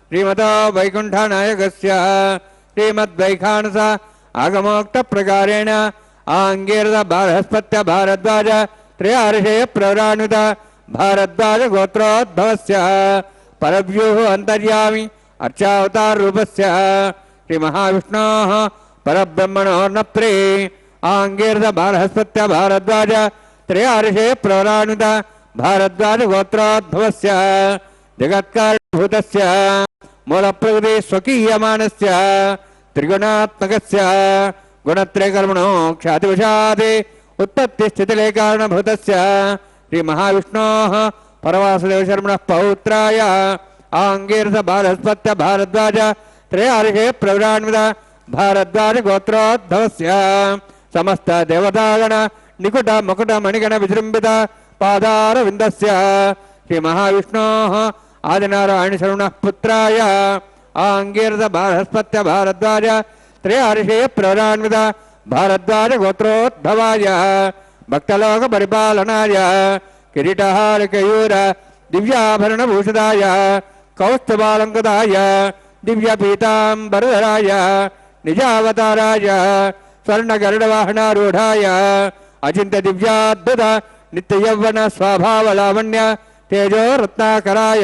श्रीमतो वैकुंठनायकस्य श्रीमद्वैखानस आगमोक्त प्रकारेण आंगीरद बृहस्पत्य भारद्वाज त्रयार्षेय प्रवरान्वित भारद्वाज गोत्रोद्भवस्य परव्यूह अंतर्यामी अर्चावतार रूपस्य श्री महाविष्णोः परब्रह्मणोर्नप्रे आंगीरद बृहस्पत्य भारद्वाज त्रयार्षेय प्रवरान्वित भारद्वाज गोत्रोद्भवस्य जगत्कारणभूतस्य मूलप्रकृति स्वकीयमानस्य त्रिगुणात्मकस्य गुणत्रयकर्मणो ख्यातिवशात् उत्पत्तिस्थितिलयकारणभूतस्य श्री महाविष्णोः परवासुदेवशर्मणः पौत्राय आंगीरस बृहस्पत्य भारद्वाज त्रयार्षे प्रवरान्वित भारद्वाज गोत्रोद्भवस्य समस्त देवतागण निकुट मुकुट मणिगण विजृंभित पादारविन्दस्य श्री महाविष्णोः आदिनारायण शरणः पुत्राय आंगीरस बृहस्पत्य भारद्वाज त्रयार्षे प्रवरान्वित भारद्वाज गोत्रोद्भवाय भक्तलोक परिपालनाय किरीटहार केयूर दिव्याभरणभूषिताय कौस्तुभालंकृताय दिव्यपीताम्बरधराय निजावताराय स्वर्णगरुडवाहनारूढाय अचिंत्य दिव्याद्भुत नित्ययौवन स्वभावलावण्य तेजो रत्नाकराय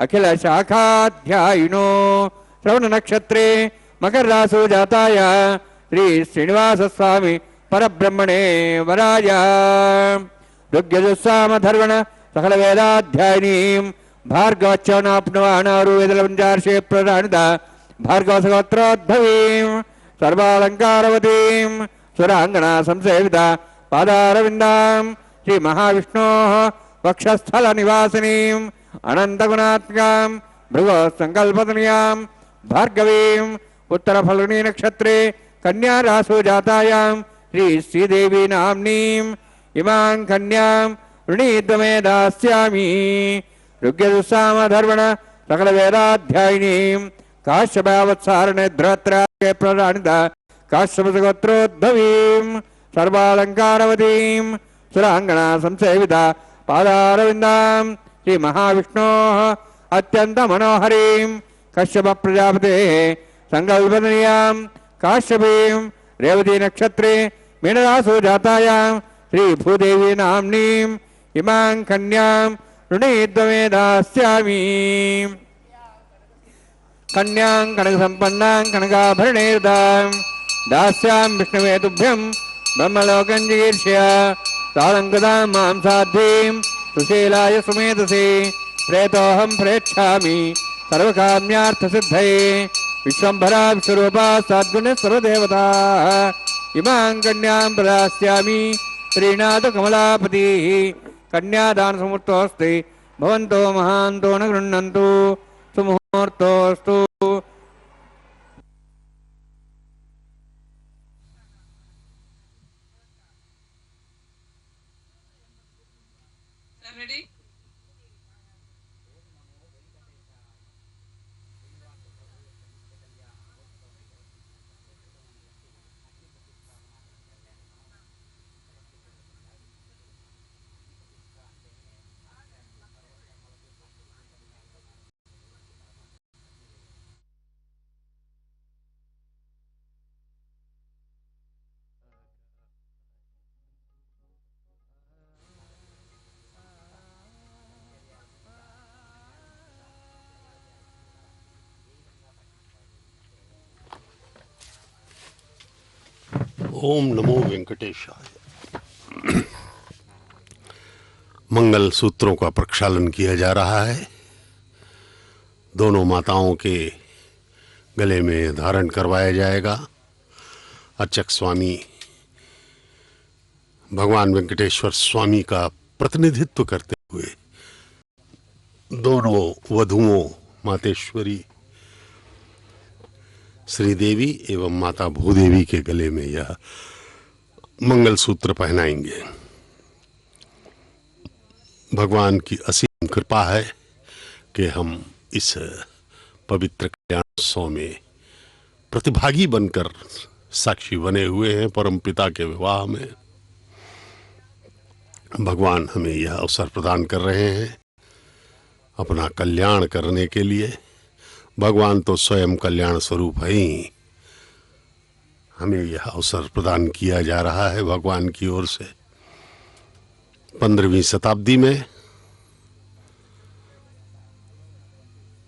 अखिल शाखाध्यायिनो श्रवण नक्षत्रे मकर रासु जाताय श्री श्रीनिवास स्वामी परब्रह्मणे वराय ऋग्यजुस्साम धर्वण सकल वेदाध्यायिनीं भार्गवच्चवनाप्नवानारुवेदलपञ्चार्षे प्रदानिता भार्गवसगोत्रोद्धवीं सर्वालङ्कारवतीं सुराङ्गना संसेविता पादारविन्दां श्रीमहाविष्णोः वक्षस्थलनिवासिनीम् अनन्तगुणात्मिकां भृगोत्सङ्कल्पतनयां भार्गवीं उत्तरफल्गुनी नक्षत्रे कन्या रासु जातायां श्रीदेवी नाम्नीम् इमां कन्यां वृणीद्वमे दास्यामि ऋग्यजुस्सामधर्मण सकलवेदाध्यायिनीं काश्यपावत्सारणेध्रत्राय प्रदानिता काश्यपसगोत्रोद्धवीं सर्वालङ्कारवतीं सुराङ्गना संसेविता पादारविन्दां श्रीमहाविष्णोः अत्यन्तमनोहरीं कश्यपप्रजापतेः सङ्कल्पतनयां काश्यपीं रेवती नक्षत्रे मीनरासु जातायां श्रीभूदेवी नाम्नीम् इमां कन्यां ऋणीद्वमे दास्यामि कन्यां कनकसम्पन्नां कनकाभरणैर्दां दास्यां विष्णवे तुभ्यं ब्रह्मलोकं जिगीर्ष्य तालङ्कृतां मां साध्वीं सुशीलाय सुमेधसे प्रेतोऽहं प्रेक्षामि सर्वकाम्यार्थसिद्धये विश्वम्भरा विश्वरूपा सद्गुणे सर्वदेवताः इमां कन्यां प्रदास्यामि श्रीनाथकमलापतिः कन्यादानसमुहूर्तोऽस्ति भवन्तो महान्तो न गृह्णन्तु सुमुहूर्तोऽस्तु। ओम नमो वेंकटेशाय। मंगल सूत्रों का प्रक्षालन किया जा रहा है। दोनों माताओं के गले में धारण करवाया जाएगा। अर्चक स्वामी भगवान वेंकटेश्वर स्वामी का प्रतिनिधित्व करते हुए दोनों वधुओं मातेश्वरी श्रीदेवी एवं माता भूदेवी के गले में यह मंगल सूत्र पहनाएंगे। भगवान की असीम कृपा है कि हम इस पवित्र कल्याणोत्सव में प्रतिभागी बनकर साक्षी बने हुए हैं। परमपिता के विवाह में भगवान हमें यह अवसर प्रदान कर रहे हैं अपना कल्याण करने के लिए। भगवान तो स्वयं कल्याण स्वरूप है ही, हमें यह अवसर प्रदान किया जा रहा है भगवान की ओर से। 15वीं शताब्दी में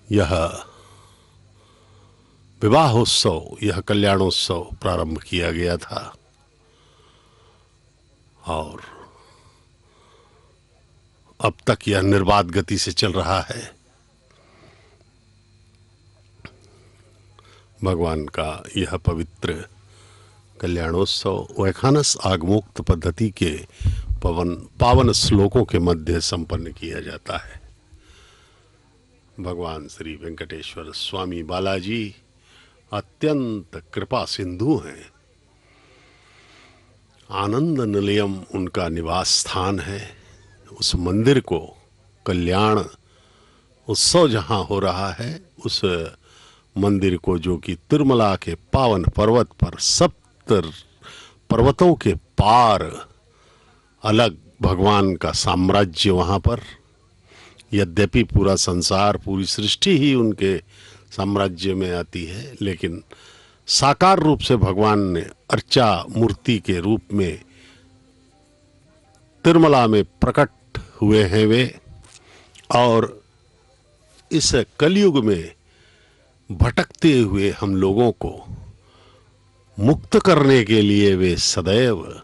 यह विवाहोत्सव, यह कल्याणोत्सव प्रारंभ किया गया था और अब तक यह निर्बाध गति से चल रहा है। भगवान का यह पवित्र कल्याणोत्सव वैखानस आगमोक्त पद्धति के पावन श्लोकों के मध्य संपन्न किया जाता है। भगवान श्री वेंकटेश्वर स्वामी बालाजी अत्यंत कृपा सिंधु हैं। आनंद निलयम उनका निवास स्थान है। उस मंदिर को कल्याण उत्सव जहाँ हो रहा है, उस मंदिर को, जो कि तिरुमला के पावन पर्वत पर 70 पर्वतों के पार अलग भगवान का साम्राज्य वहाँ पर, यद्यपि पूरा संसार, पूरी सृष्टि ही उनके साम्राज्य में आती है, लेकिन साकार रूप से भगवान ने अर्चा मूर्ति के रूप में तिरुमला में प्रकट हुए हैं वे। और इस कलयुग में भटकते हुए हम लोगों को मुक्त करने के लिए वे सदैव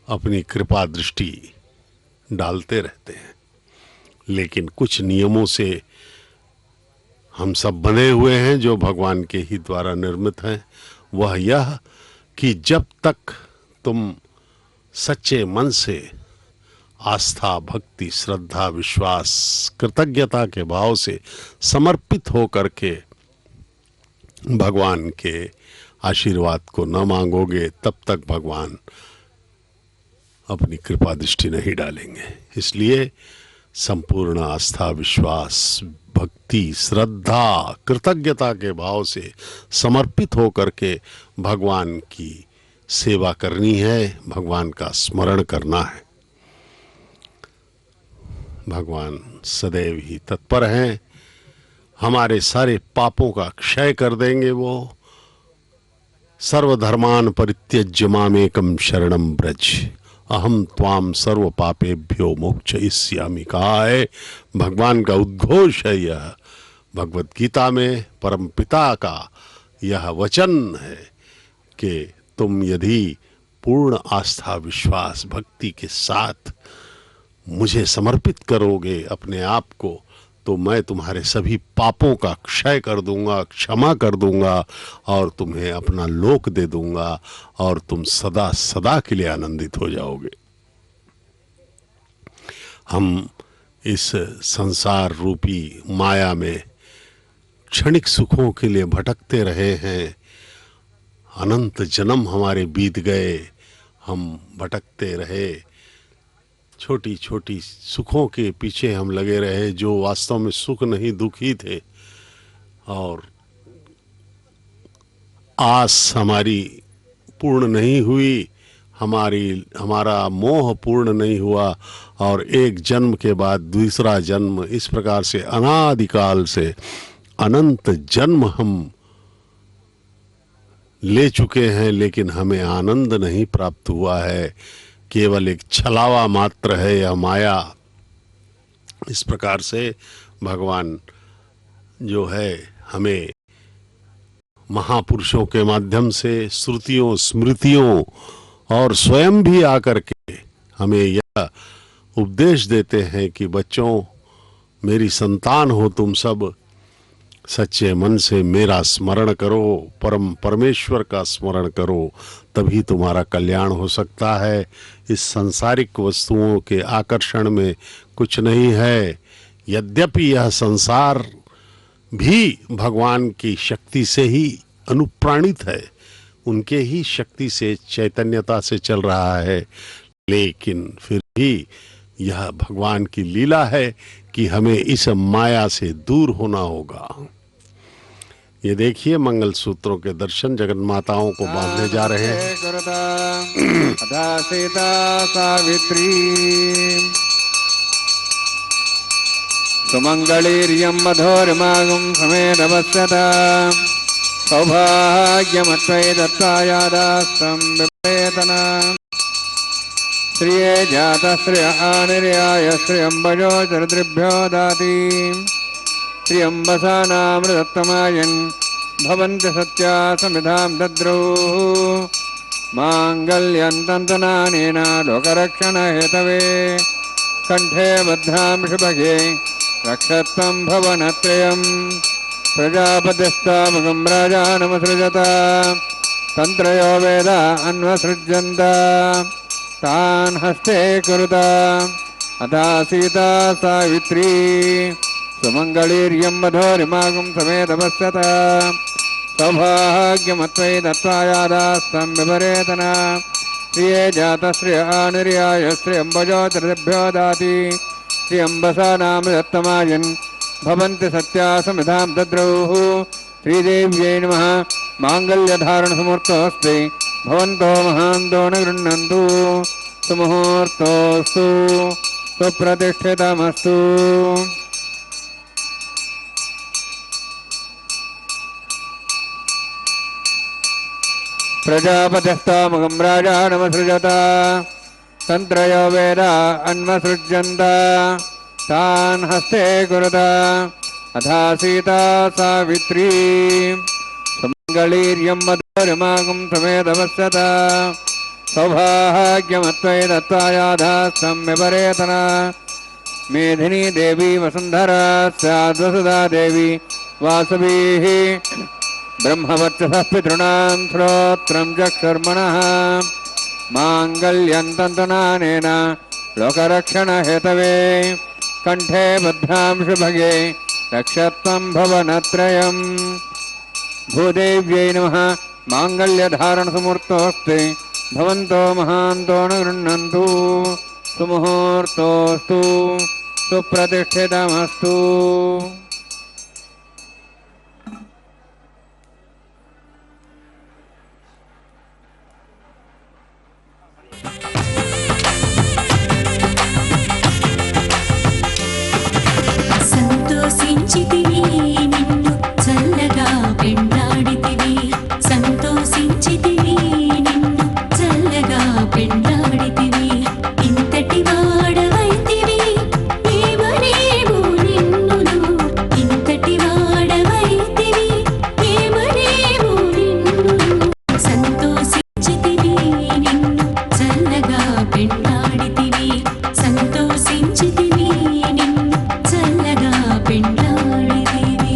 अपनी कृपा दृष्टि डालते रहते हैं। लेकिन कुछ नियमों से हम सब बंधे हुए हैं जो भगवान के ही द्वारा निर्मित हैं। वह यह कि जब तक तुम सच्चे मन से आस्था, भक्ति, श्रद्धा, विश्वास, कृतज्ञता के भाव से समर्पित हो करके भगवान के आशीर्वाद को न मांगोगे, तब तक भगवान अपनी कृपा दृष्टि नहीं डालेंगे। इसलिए संपूर्ण आस्था, विश्वास, भक्ति, श्रद्धा, कृतज्ञता के भाव से समर्पित होकर के भगवान की सेवा करनी है, भगवान का स्मरण करना है। भगवान सदैव ही तत्पर हैं, हमारे सारे पापों का क्षय कर देंगे। वो सर्वधर्मान परित्यज्य मामेकम शरणम ब्रज अहम त्वाम सर्व पापेभ्यो मोक्षयिष्यामि कहा है। भगवान का उद्घोष है यह, भगवत गीता में परम पिता का यह वचन है कि तुम यदि पूर्ण आस्था, विश्वास, भक्ति के साथ मुझे समर्पित करोगे अपने आप को, तो मैं तुम्हारे सभी पापों का क्षय कर दूंगा, क्षमा कर दूंगा और तुम्हें अपना लोक दे दूंगा और तुम सदा सदा के लिए आनंदित हो जाओगे। हम इस संसार रूपी माया में क्षणिक सुखों के लिए भटकते रहे हैं। अनंत जन्म हमारे बीत गए, हम भटकते रहे, छोटी छोटी सुखों के पीछे हम लगे रहे जो वास्तव में सुख नहीं, दुख ही थे। और आस हमारी पूर्ण नहीं हुई, हमारा मोह पूर्ण नहीं हुआ और एक जन्म के बाद दूसरा जन्म, इस प्रकार से अनादिकाल से अनंत जन्म हम ले चुके हैं, लेकिन हमें आनंद नहीं प्राप्त हुआ है। केवल एक छलावा मात्र है यह माया। इस प्रकार से भगवान जो है हमें महापुरुषों के माध्यम से, श्रुतियों, स्मृतियों और स्वयं भी आकर के हमें यह उपदेश देते हैं कि बच्चों, मेरी संतान हो तुम सब, सच्चे मन से मेरा स्मरण करो, परमेश्वर का स्मरण करो, तभी तुम्हारा कल्याण हो सकता है। इस सांसारिक वस्तुओं के आकर्षण में कुछ नहीं है। यद्यपि यह संसार भी भगवान की शक्ति से ही अनुप्राणित है, उनके ही शक्ति से, चैतन्यता से चल रहा है, लेकिन फिर भी यह भगवान की लीला है कि हमें इस माया से दूर होना होगा। ये देखिए, मंगल सूत्रों के दर्शन जगन माताओं को बांधने जा रहे हैं। अथा सीता सावित्री सुमंगलीर्यं मधोर्मागं समेतवस्यता सौभाग्यमत्वै दत्तायादास्तं विप्रेतना श्रिये जातः श्रियः निर्याय श्रियंबजो चरितृभ्यो दाति श्रियंबसानामृतत्तमायन् भवन्ति सत्या समिधां दद्रौ माङ्गल्यं तन्तुनानेन लोकरक्षणहेतवे कण्ठे बद्धां शुभगे रक्षत्वं भवनत्रयम् प्रजापतिस्तामकं राजानमसृजत तन्त्रयो वेद अन्वसृज्यन्त तान् हस्ते कुरुत अथा सीता सावित्री सुमंगलीर्यं मधोरिमागं समेतवस्यत सौभाग्यमत्वै दत्तायादास्तं विपरेतना श्रिये जातः श्रियः निर्याय श्रियंबजो चरितृभ्यो दाति श्रियंबसानामृतत्तमायन् भवन्ति सत्या समिधां दद्रौः श्रीदेव्यै नमः। माङ्गल्यधारणसमुहूर्तोऽस्ति भवन्तो महान्तो न गृह्णन्तु सुमुहूर्तोऽस्तु सुप्रतिष्ठितमस्तु। प्रजापतिस्तामकं राजानमसृजत तन्त्रयो वेद अन्वसृज्यन्त तान् हस्ते कुरुत अथा सीता सावित्री सुमङ्गलीर्यं मधुरिमागं समेतवस्यत सौभाग्यमत्वै दत्तायादास्तं विपरेतना मेधिनी देवी वसुंधरा स्याद्वसुधा देवी वासवी ब्रह्मवर्चसः पितॄणां श्रोत्रं चक्षुर्मनः मांगल्यं तन्तुनानेन लोकरक्षणहेतवे कंठे बद्धां शुभगे रक्षत्वं भवनत्रयम् भूदेव्यै नमः मांगल्यधारणसमुहूर्तोऽस्ति भवन्तो महान्तो न गृह्णन्तु सुमुहूर्तोऽस्तु सुप्रतिष्ठितमस्तु। సంతోషించితివి నిన్ను చల్లగా పెండాడితివి సంతోషించితివి నిన్ను చల్లగా పెండాడితివి ఇంతటి వాడవైతివి ఏమనేమో నిన్నును ఇంతటి వాడవైతివి ఏమనేమో నిన్నును సంతోషించితివి నిన్ను చల్లగా పెండాడితివి సంతోషించితివి నిన్ను చల్లగా పెండాడితివి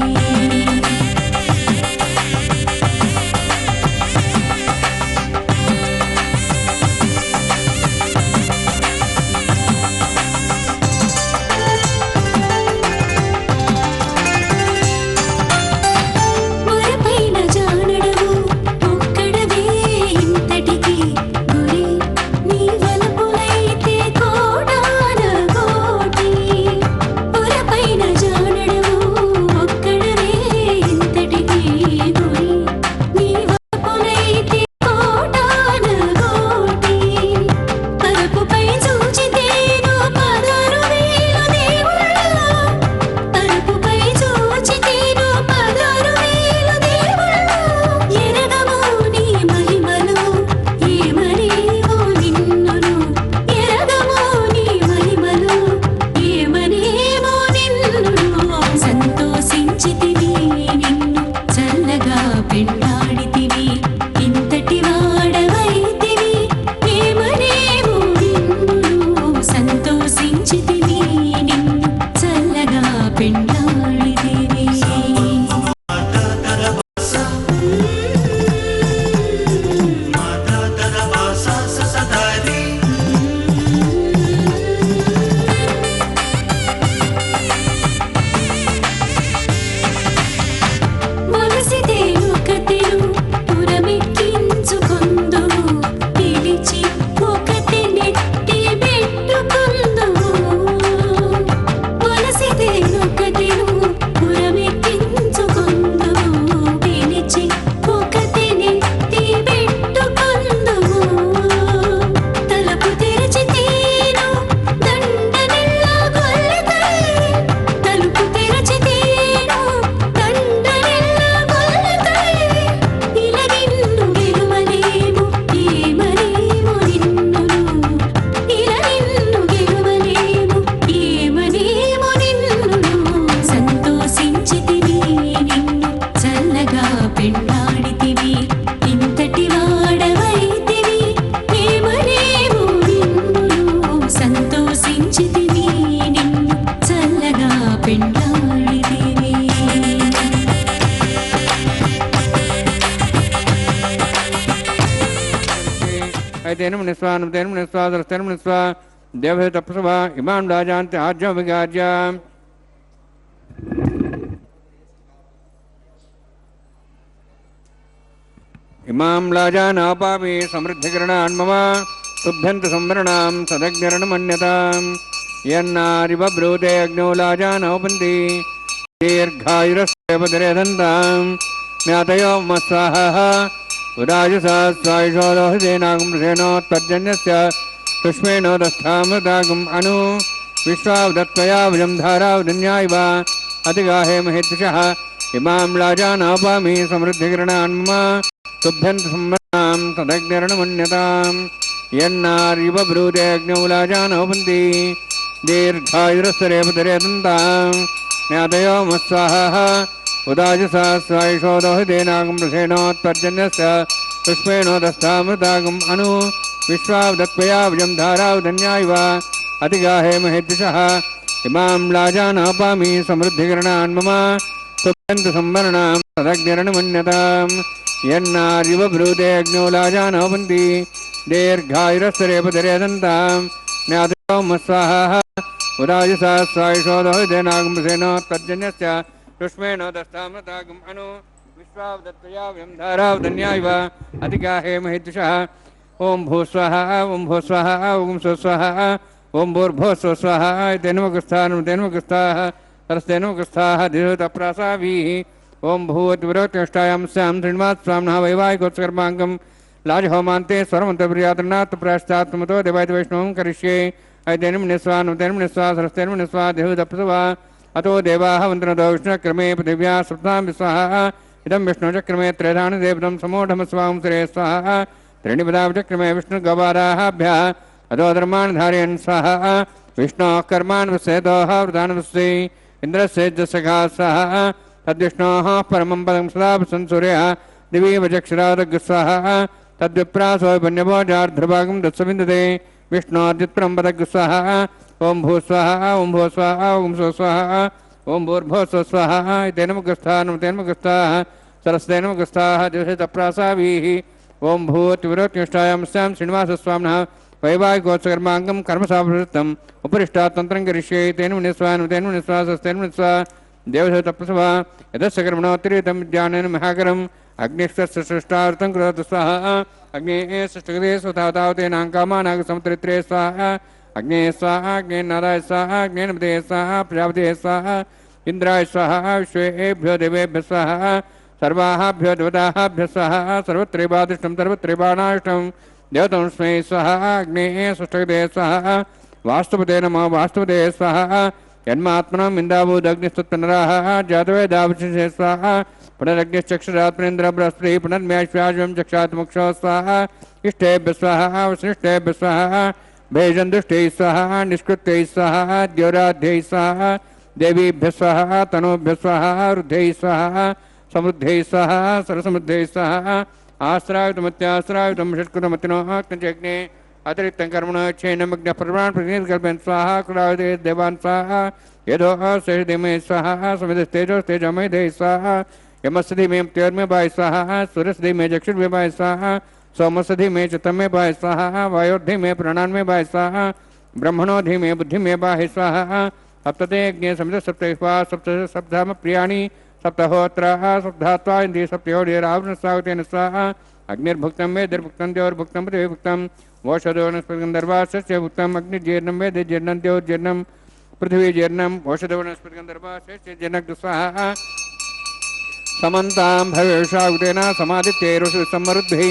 మురపైన జానడవు ఒక్కడవే ఇంతటికి గురి నీ వలపులైతే కోడాన కోటి మురపైన జానడవు ఒక్కడవే ఇంతటికి గురి నీ వలపులైతే కోడాన కోటి తలుపుపై చూచితేను 16,000 దేవుళ్ళు తలుపుపై చూచితేను 16,000 దేవుళ్ళు ఎరగము నీ మహిమలు ఏమనేమో నిన్నును ఎరగము నీ మహిమలు ఏమనేమో నిన్నును సంతోషించితివి నిన్ను చల్లగా పెండాడితివి ఇంతటి వాడవైతివి ఏమనేమో నిన్నును సంతోషించితివి నిన్ను చల్లగా పెండాడితివి మనసితేను కతెను పురమెక్కించుకొందువు పిలిచి ఒకటి నెట్టి పెట్టుకొందువు మనసితేను కతెను పురమెక్కించుకొందువు పిలిచి ఒకటి నెట్టి పెట్టుకొందువు తలుపు తెరచితేను దండనెల్లా గొల్లెతై తలుపు తెరచితేను దండనెల్లా గొల్లెతై ఇలా నిన్ను గెలువలేము ఏమనేమో నిన్నును ఇలా నిన్ను గెలువలేము ఏమనేమో నిన్నును సంతోషించితివి నిన్ను చల్లగా పెండాడితివి ఇంతటి వాడవైతివి ఏమనేమో నిన్నును సంతోషించితివి నిన్ను చల్లగా పెండాడితివి ऐतेन मुनिस्वा नमतेन मुनिस्वा दरस्तेन मुनिस्वा देवहे तपस्वा इमां राजान्ते आज्ञा विगाज्य इमां लाजानापामि समृद्धिकरणान् मम तुभ्यन्त संवरणां सदग्निरणमन्यताम् यन्नारिव ब्रूते अग्नौ लाजानोपन्ति दीर्घायुरस्येपतिरेदन्ताम् ज्ञातयो मत्स्वाहः उदाजसा स्वायुषोदोहितेनागुमृषेणोत्पर्जन्यस्य पुष्पेणोदस्थामृतागुम् अनु विश्वावदत्त्वया भुजं धारावदन्यायव अतिगाहे महेद्दिशः इमां लाजानापामि समृद्धिकरणान् मम तुभ्यन्त संवरणां तदग्निरणमन्यताम् यन्नारिव ब्रूते अग्नौ लाजानोपन्ति दीर्घायुरस्येपतिरेदन्ताम् ज्ञातयो मत्स्वाहः उदाजसा स्वायुषोदोहितेनागुमृषेणोत्पर्जन्यस्य पुष्पेणोदस्थामृतागुम् अनु विश्वावदत्त्वया भुजं धारावदन्यायव अतिगाहे महेद्दिशः इमां लाजानापामि समृद्धिकरणान् मम सुभ्यन्तु संवरणां तदग्निरनुमन्यताम् यन्नार्युव ब्रूते अग्नौ लाजानोपन्ति दीर्घायुरस्तरेपतिरेदन्ताम् ज्ञातोम स्वाहा उदायुषा स्वायुषोदोदेनागमसेनो तज्जन्यस्य सुष्मेण दस्तामृतागम् अनु विश्वावदत्तया व्यं धारावदन्यायव अधिगाहे महितुषः ओं भूस्वाहा ओं भूस्वाहा ओं स्वस्वाहा ओं भूर्भुवः स्वाहा तेनमुखस्थाः सरस्तेनमुखस्थाः दिशोतप्रासावीः ओं भूवद्विरोत्यष्टायां स्यां श्रीनिवास स्वामिनः वैवाहिकोत्सकर्माङ्गं लाजहोमान्ते स्वरमन्तप्रियातनात् प्राश्चात्मतो देवायत वैष्णवं करिष्ये ऐतेनम निस्वा सरस्तेनम निस्वा देहुदप्रसवा अतो देवाः वन्दनतो विष्णुक्रमे पृथिव्या सप्तां विस्वाहा इदं विष्णुचक्रमे त्रयधान देवतं समूढमस्वां श्रेय स्वाहा त्रीणिपदाचक्रमे विष्णुगवाराभ्यः अतो धर्मान् धारयन् स्वाहा विष्णोः कर्मान् वसेतोः वृतान् वस्ति इन्द्रस्य सखा स्वाहा तद्विष्णोः परमं पदं सदा संसूर्यः दिवि वचक्षरादग्स्वाहा तद्विप्रासो वन्यभोजार्ध्रभागं दत्सविन्दते विष्णोर्जित्परं पदग्स्वाहा ओं भूस्वाहा ओं भूस्वाहा ओं स्वस्वाहा ओं भूर्भुवः स्वाहा तेनमुखस्थाः सरस्तेनमुखस्थाः दिवसेतप्रासावीः ओं भूतिविरोत्युष्टायां स्यां श्रीनिवासस्वामिनः वैवाहिकोत्सकर्माङ्गं कर्मसाप्रवृत्तम् उपरिष्टात् तन्त्रं करिष्ये तेन निस्वा सस्तेन देवसेतप्रसवा यदस्य कर्मणोत्तरीतं विद्यानेन महाकरम् अग्निस्तस्य सृष्टार्थं करोतु स्वाहा अग्नेः सृष्टगते स्वतावतेनां कामानागसमुत्तरित्रे स्वाहा अग्ने स्वाहा अग्नेनादाय स्वाहा अग्नेनपदे स्वाहा प्रजापते स्वाहा इंद्राय स्वाहा विश्वेभ्यो देवेभ्यः स्वाहा सर्वाभ्यो देवताभ्यः स्वाहा सर्वत्रैवादृष्टं सर्वत्रैवानाष्टं देवतं स्मै स्वाहा अग्नेः सृष्टगते स्वाहा वास्तुपते नमः वास्तुपते स्वाहा जन्मात्मनं इन्दावूदग्निस्तत्पनराः जातवेदावशिषे स्वाहा पुनरग्निश्चक्षुरात्मनेन्द्र बृहस्पति पुनर्म्याश्वाजं चक्षात्मुक्षो स्वाहा इष्टेभ्यः स्वाहा वसिष्ठेभ्यः स्वाहा भेजन्दुष्टैः स्वाहा निष्कृत्यैः स्वाहा द्योराध्यैः स्वाहा देवीभ्यः स्वाहा तनूभ्यः स्वाहा रुद्धैः स्वाहा समृद्धैः स्वाहा सरसमृद्धैः स्वाहा आश्रायुतमत्याश्रायुतं षट्कृतमतिनोः अग्निचग्ने अतिरिक्तं कर्मणः क्षेनमग्नः प्रमाण प्रतिनिधिकल्पयन् स्वाहा कुलावते देवान् स्वाहा यदो शेषधीमे स्वाहा समिधस्तेजोस्तेजमयधे स्वाहा यमस्धीमे त्योर्मे भाय स्वाहा सूर्यस्धीमे चक्षुर्मे भाय स्वाहा सोमस्धीमे चित्तमे भाय स्वाहा वायोर्धीमे प्राणान्मे भाय स्वाहा ब्रह्मणोधीमे बुद्धिमे भाय स्वाहा सप्तते यज्ञे समिध सप्त स्वाहा सप्त सप्ताम प्रियाणि सप्तहोत्राः सप्तात्वा इन्द्रिय सप्तयोर्यरावृण स्वागतेन स्वाहा अग्निर्भुक्तं वेदिर्भुक्तं द्योर्भुक्तं पृथिवीभुक्तं ओषधो वनस्पतिगन्धर्वास्य भुक्तम् अग्निजीर्णं वेदिजीर्णं द्योर्जीर्णं पृथिवीजीर्णम् ओषधो वनस्पतिगन्धर्वास्य जीर्णं स्वाहा समन्तां भवेशागुतेन समादित्यैरुषु समरुद्भिः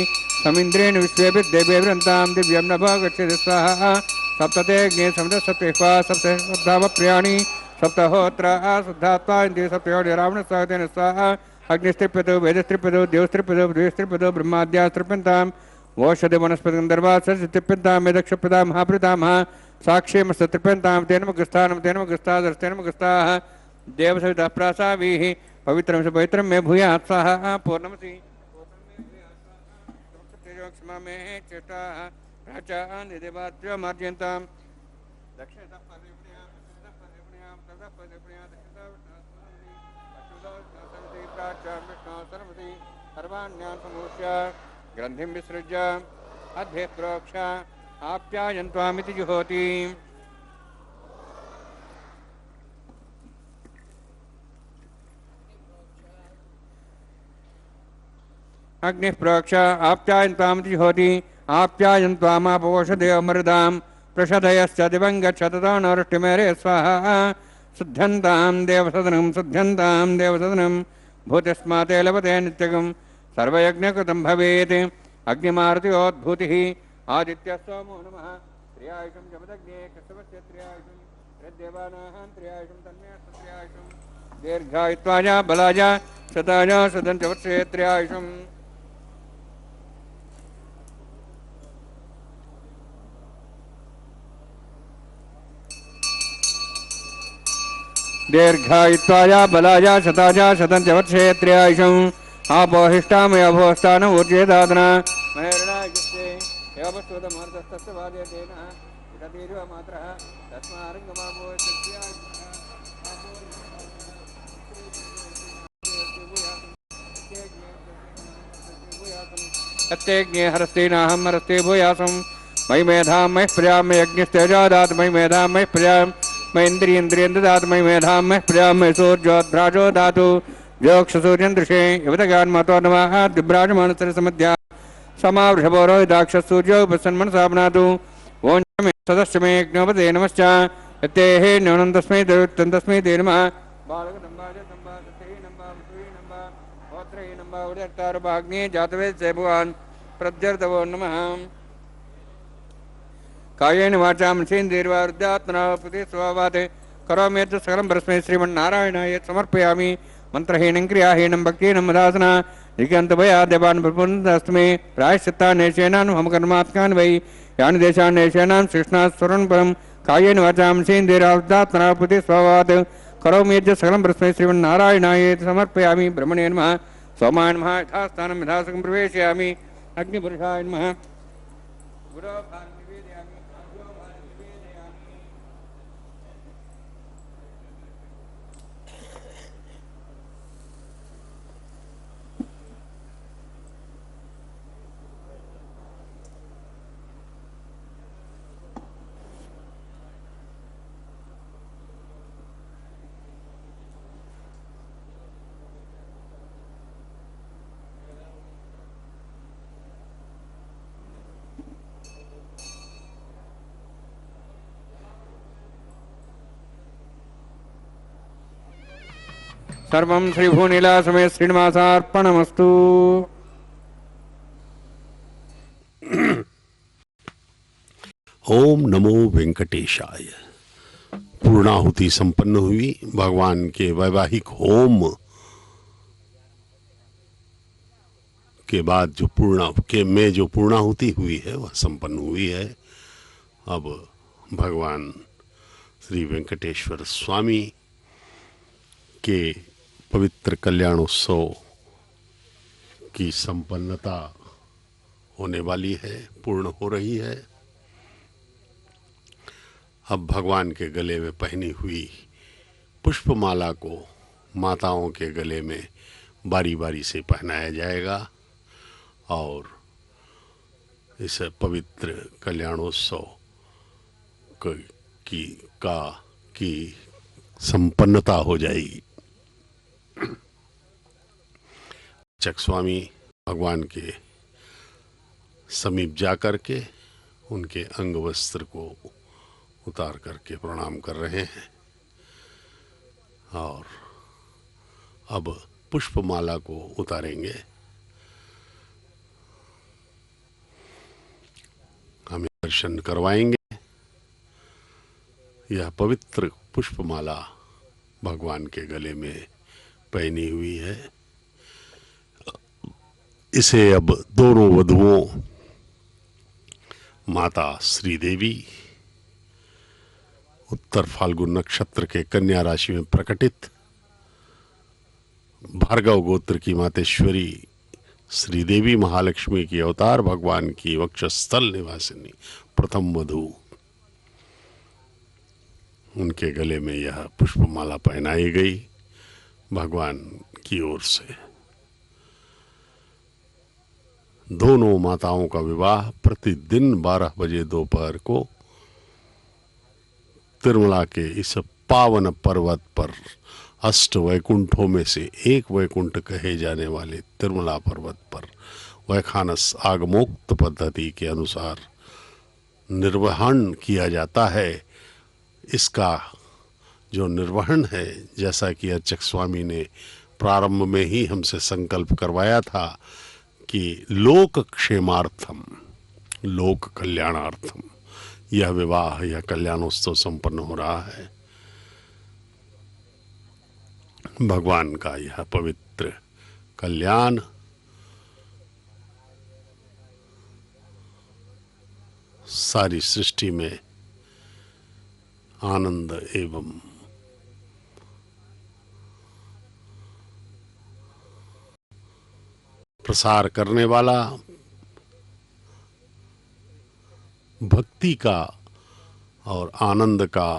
समिन्द्रेण विश्वेभिः देवेभ्यन्तां दिव्यं नभः गच्छति स्वाहा सप्तते अग्ने समिधः सप्तैः सप्तावप्रियाणि सप्तहोत्राः शुद्धात्वा इन्द्रिय सप्तयोर्यरावण स्वागतेन स्वाहा अग्निस्त्रिप्यतो वेदस्त्रिप्यतो देवस्त्रिप्यतो पृथिवीस्त्रिप्यतो ब्रह्माद्यास्त्रिप्यन्ताम् ओषधि वनस्पतिगन्धर्वास्त्रिप्यन्तां वेदक्षप्रदा महाप्रदामः साक्ष्यमस्तृप्यन्तां तेनमुखस्थाः देवसवितः प्रासावीः पवित्रं स पवित्रं मे भूयात् स्वाहा पूर्णमसि क्षमा मे चेष्टाः प्राचान् देवात्र्य मार्जयन्तां दक्षिणतः सर्वाण्यान् समूह्य ग्रन्थिं विसृज्य अध्ये प्रोक्ष आप्यायन्त्वामिति जुहोति अग्निः प्रोक्ष आप्यायन्त्वामिति जुहोति आप्यायन्त्वामापोषदेव मृदां प्रषदयश्च दिवं गच्छततो नवृष्टिमेरे स्वाहा शुद्धन्तां देवसदनं भूतिस्माते लभते नित्यगं सर्वयज्ञकृतं भवेत् अग्निमारुत्योद्भूतिः आदित्यस्तोमो नमः त्र्यायुषं जमदग्ने कस्तवस्य त्र्यायुषं यद्देवानाः त्र्यायुषं तन्मेऽस्तत्र्यायुषं दीर्घायुत्वाय बलाय शताय शतं च वर्षे त्र्यायुषम् दीर्घायुत्वाय बलाय शताय शतं च वर्षे त्र्यायुषम् आपोहिष्टामय अभोष्टान ऊर्जे दादना महेरणायुष्ये एवस्तुतमहर्तस्तस्य वादेतेन विदधीर्व मात्रः तस्मारङ्गमाभो सत्यज्ञे हरस्ते नाहं हरस्ते भूयासं मयि मेधां मयि प्रजां मयि अग्निस्तेजादात् मयि मेधां मयि प्रजां मयि इन्द्रियेन्द्रियं ददात् मयि मेधां मयि प्रजां मयि सूर्योद्भ्राजो दातु ज्योक्षसूर्यन्दृशे युवतगान्मतो नमः दिव्राजमानसरसमध्या समावृषभोरोहिताक्षसूर्यो उपसन्मनसा पुनातु ॐ मे सदस्य मे ज्ञोपदे नमश्च यत्तेः न्यूनं तस्मै दरुत्तं तस्मै ते नमः होत्रैनम्बा जातवेद भगवान् प्रत्यर्थवो नमः कायेन वाचा मनसेन्द्रियैर्वा हृदयात्मना प्रति स्वभावात् करोमि यत् सकलं परस्मै श्रीमन्नारायणाय समर्पयामि मंत्रहीनं क्रियाहीनं भक्तिहीनं मदासना निकन्तभयाद्यवान् प्रपुन्दस्तमे प्रायश्चित्तान्यशेनानुहं कर्मात्कान् वै यानि देशान्यशेनान् कृष्णास्वरन् परं कायेन वाचा मनसेन्द्रियैर्वा हृदयात्मना प्रति स्वभावात् करोमि यत् सकलं परस्मै श्रीमन्नारायणाय समर्पयामि ब्रह्मणे नमः सोमाय नमः यथास्थानं यथासकं प्रवेशयामि अग्निपुरुषाय नमः सर्वं श्रीभूनीलासमेत श्रीनिवासार्पणमस्तु। ओम नमो वेंकटेशाय। पूर्णाहुति संपन्न हुई। भगवान के वैवाहिक होम के बाद जो पूर्णाहुति हुई है वह संपन्न हुई है। अब भगवान श्री वेंकटेश्वर स्वामी के पवित्र कल्याणोत्सव की संपन्नता होने वाली है, पूर्ण हो रही है। अब भगवान के गले में पहनी हुई पुष्पमाला को माताओं के गले में बारी बारी से पहनाया जाएगा और इस पवित्र कल्याणोत्सव की संपन्नता हो जाएगी। चक स्वामी भगवान के समीप जाकर के उनके अंग वस्त्र को उतार करके प्रणाम कर रहे हैं और अब पुष्पमाला को उतारेंगे। हमें दर्शन करवाएंगे। यह पवित्र पुष्पमाला भगवान के गले में पहनी हुई है। इसे अब दोनों वधुओं माता श्रीदेवी उत्तर फाल्गुन नक्षत्र के कन्या राशि में प्रकटित भार्गव गोत्र की मातेश्वरी श्रीदेवी महालक्ष्मी की अवतार भगवान की वक्षस्थल निवासिनी प्रथम वधू, उनके गले में यह पुष्पमाला पहनाई गई भगवान की ओर से। दोनों माताओं का विवाह प्रतिदिन 12 बजे दोपहर को तिरुमला के इस पावन पर्वत पर अष्ट वैकुंठों में से एक वैकुंठ कहे जाने वाले तिरुमला पर्वत पर वैखानस आगमोक्त पद्धति के अनुसार निर्वहन किया जाता है। इसका जो निर्वहन है, जैसा कि अर्चक स्वामी ने प्रारंभ में ही हमसे संकल्प करवाया था कि लोक क्षेमार्थम, लोक कल्याणार्थम यह विवाह, यह कल्याणोत्सव संपन्न हो रहा है। भगवान का यह पवित्र कल्याण सारी सृष्टि में आनंद एवं प्रसार करने वाला, भक्ति का और आनंद का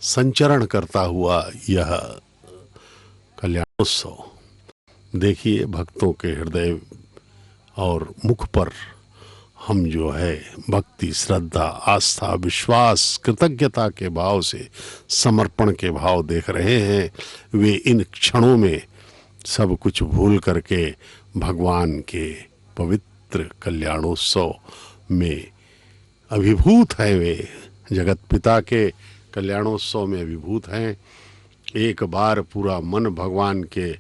संचरण करता हुआ यह कल्याणोत्सव देखिए, भक्तों के हृदय और मुख पर हम जो है भक्ति, श्रद्धा, आस्था, विश्वास, कृतज्ञता के भाव से, समर्पण के भाव देख रहे हैं। वे इन क्षणों में सब कुछ भूल करके भगवान के पवित्र कल्याणोत्सव में अभिभूत है। वे जगत पिता के कल्याणोत्सव में अभिभूत हैं। एक बार पूरा मन भगवान के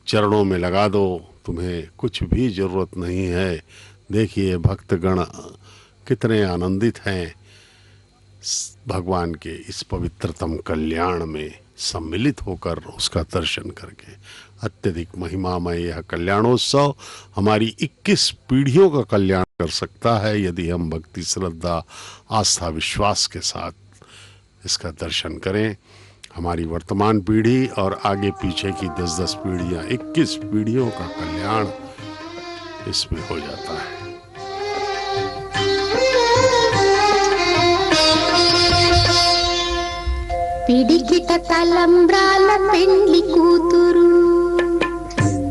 चरणों में लगा दो, तुम्हें कुछ भी जरूरत नहीं है। देखिए भक्तगण कितने आनंदित हैं भगवान के इस पवित्रतम कल्याण में सम्मिलित होकर, उसका दर्शन करके। अत्यधिक महिमामय यह कल्याणोत्सव हमारी 21 पीढ़ियों का कल्याण कर सकता है यदि हम भक्ति, श्रद्धा, आस्था, विश्वास के साथ इसका दर्शन करें। हमारी वर्तमान पीढ़ी और आगे पीछे की 10-10 पीढ़ियां, 21 पीढ़ियों का कल्याण इसमें हो जाता है। పిడికిట తలంబ్రాల పెండ్లి కూతురు,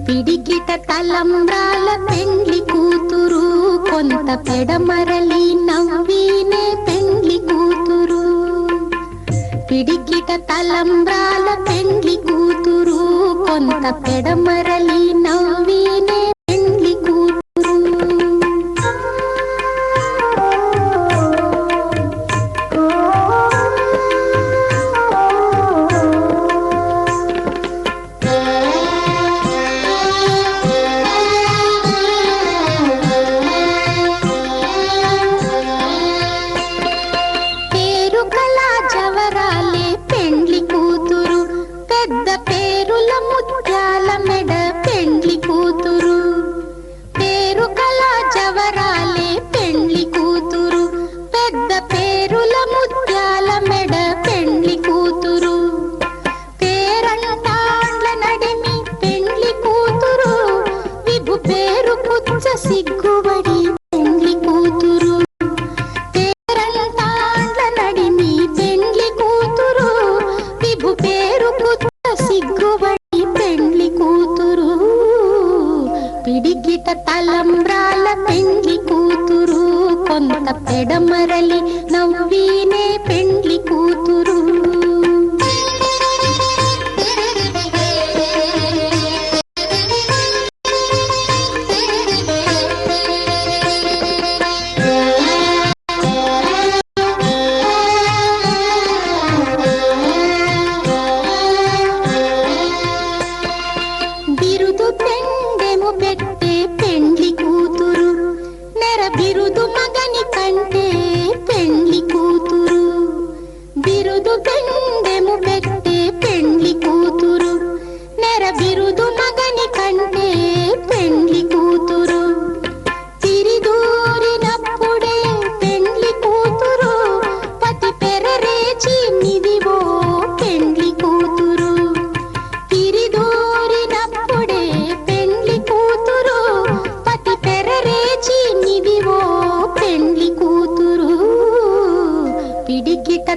పిడికిట తలంబ్రాల పెండ్లి కూతురు, కొంత పెడమరలి నవ్వినే పెండ్లి కూతురు. పిడికిట తలంబ్రాల పెండ్లి కూతురు, కొంత పెడమరలి నవ్వినే పెండ్లి కూతురు. సిగ్గుబడి పెండ్లి కూతురు, పేరంటాండ్ల నడిమి పెండ్లి కూతురు, విభు పేరు కుచ్చ సిగ్గుబడి పెండ్లి కూతురు. పిడికిట తలంబ్రాల పెండ్లి కూతురు, కొంత పెడమరలి నవ్వినే పెండ్లి కూతురు.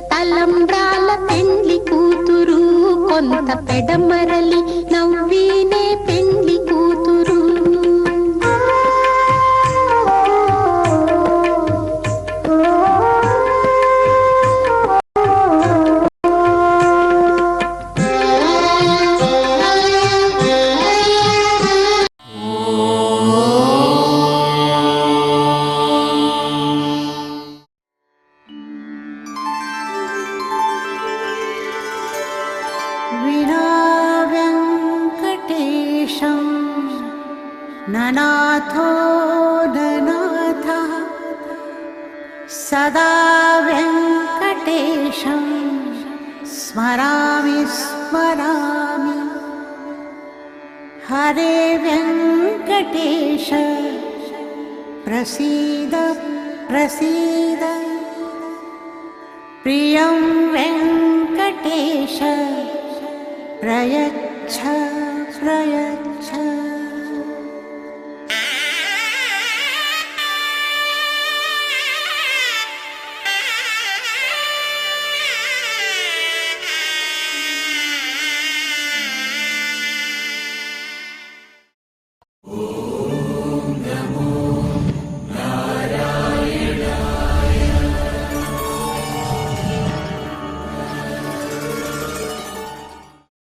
తలంబ్రాల పెండ్లి కూతురు, కొంత పెడమరలి నవ్వినే పెండ్లి కూతురు. ननाथो ननाथः सदा वेङ्कटेशं स्मरामि स्मरामि. हरे वेङ्कटेश प्रसीद प्रसीद. प्रियं वेङ्कटेश प्रयच्छ प्रयच्छ.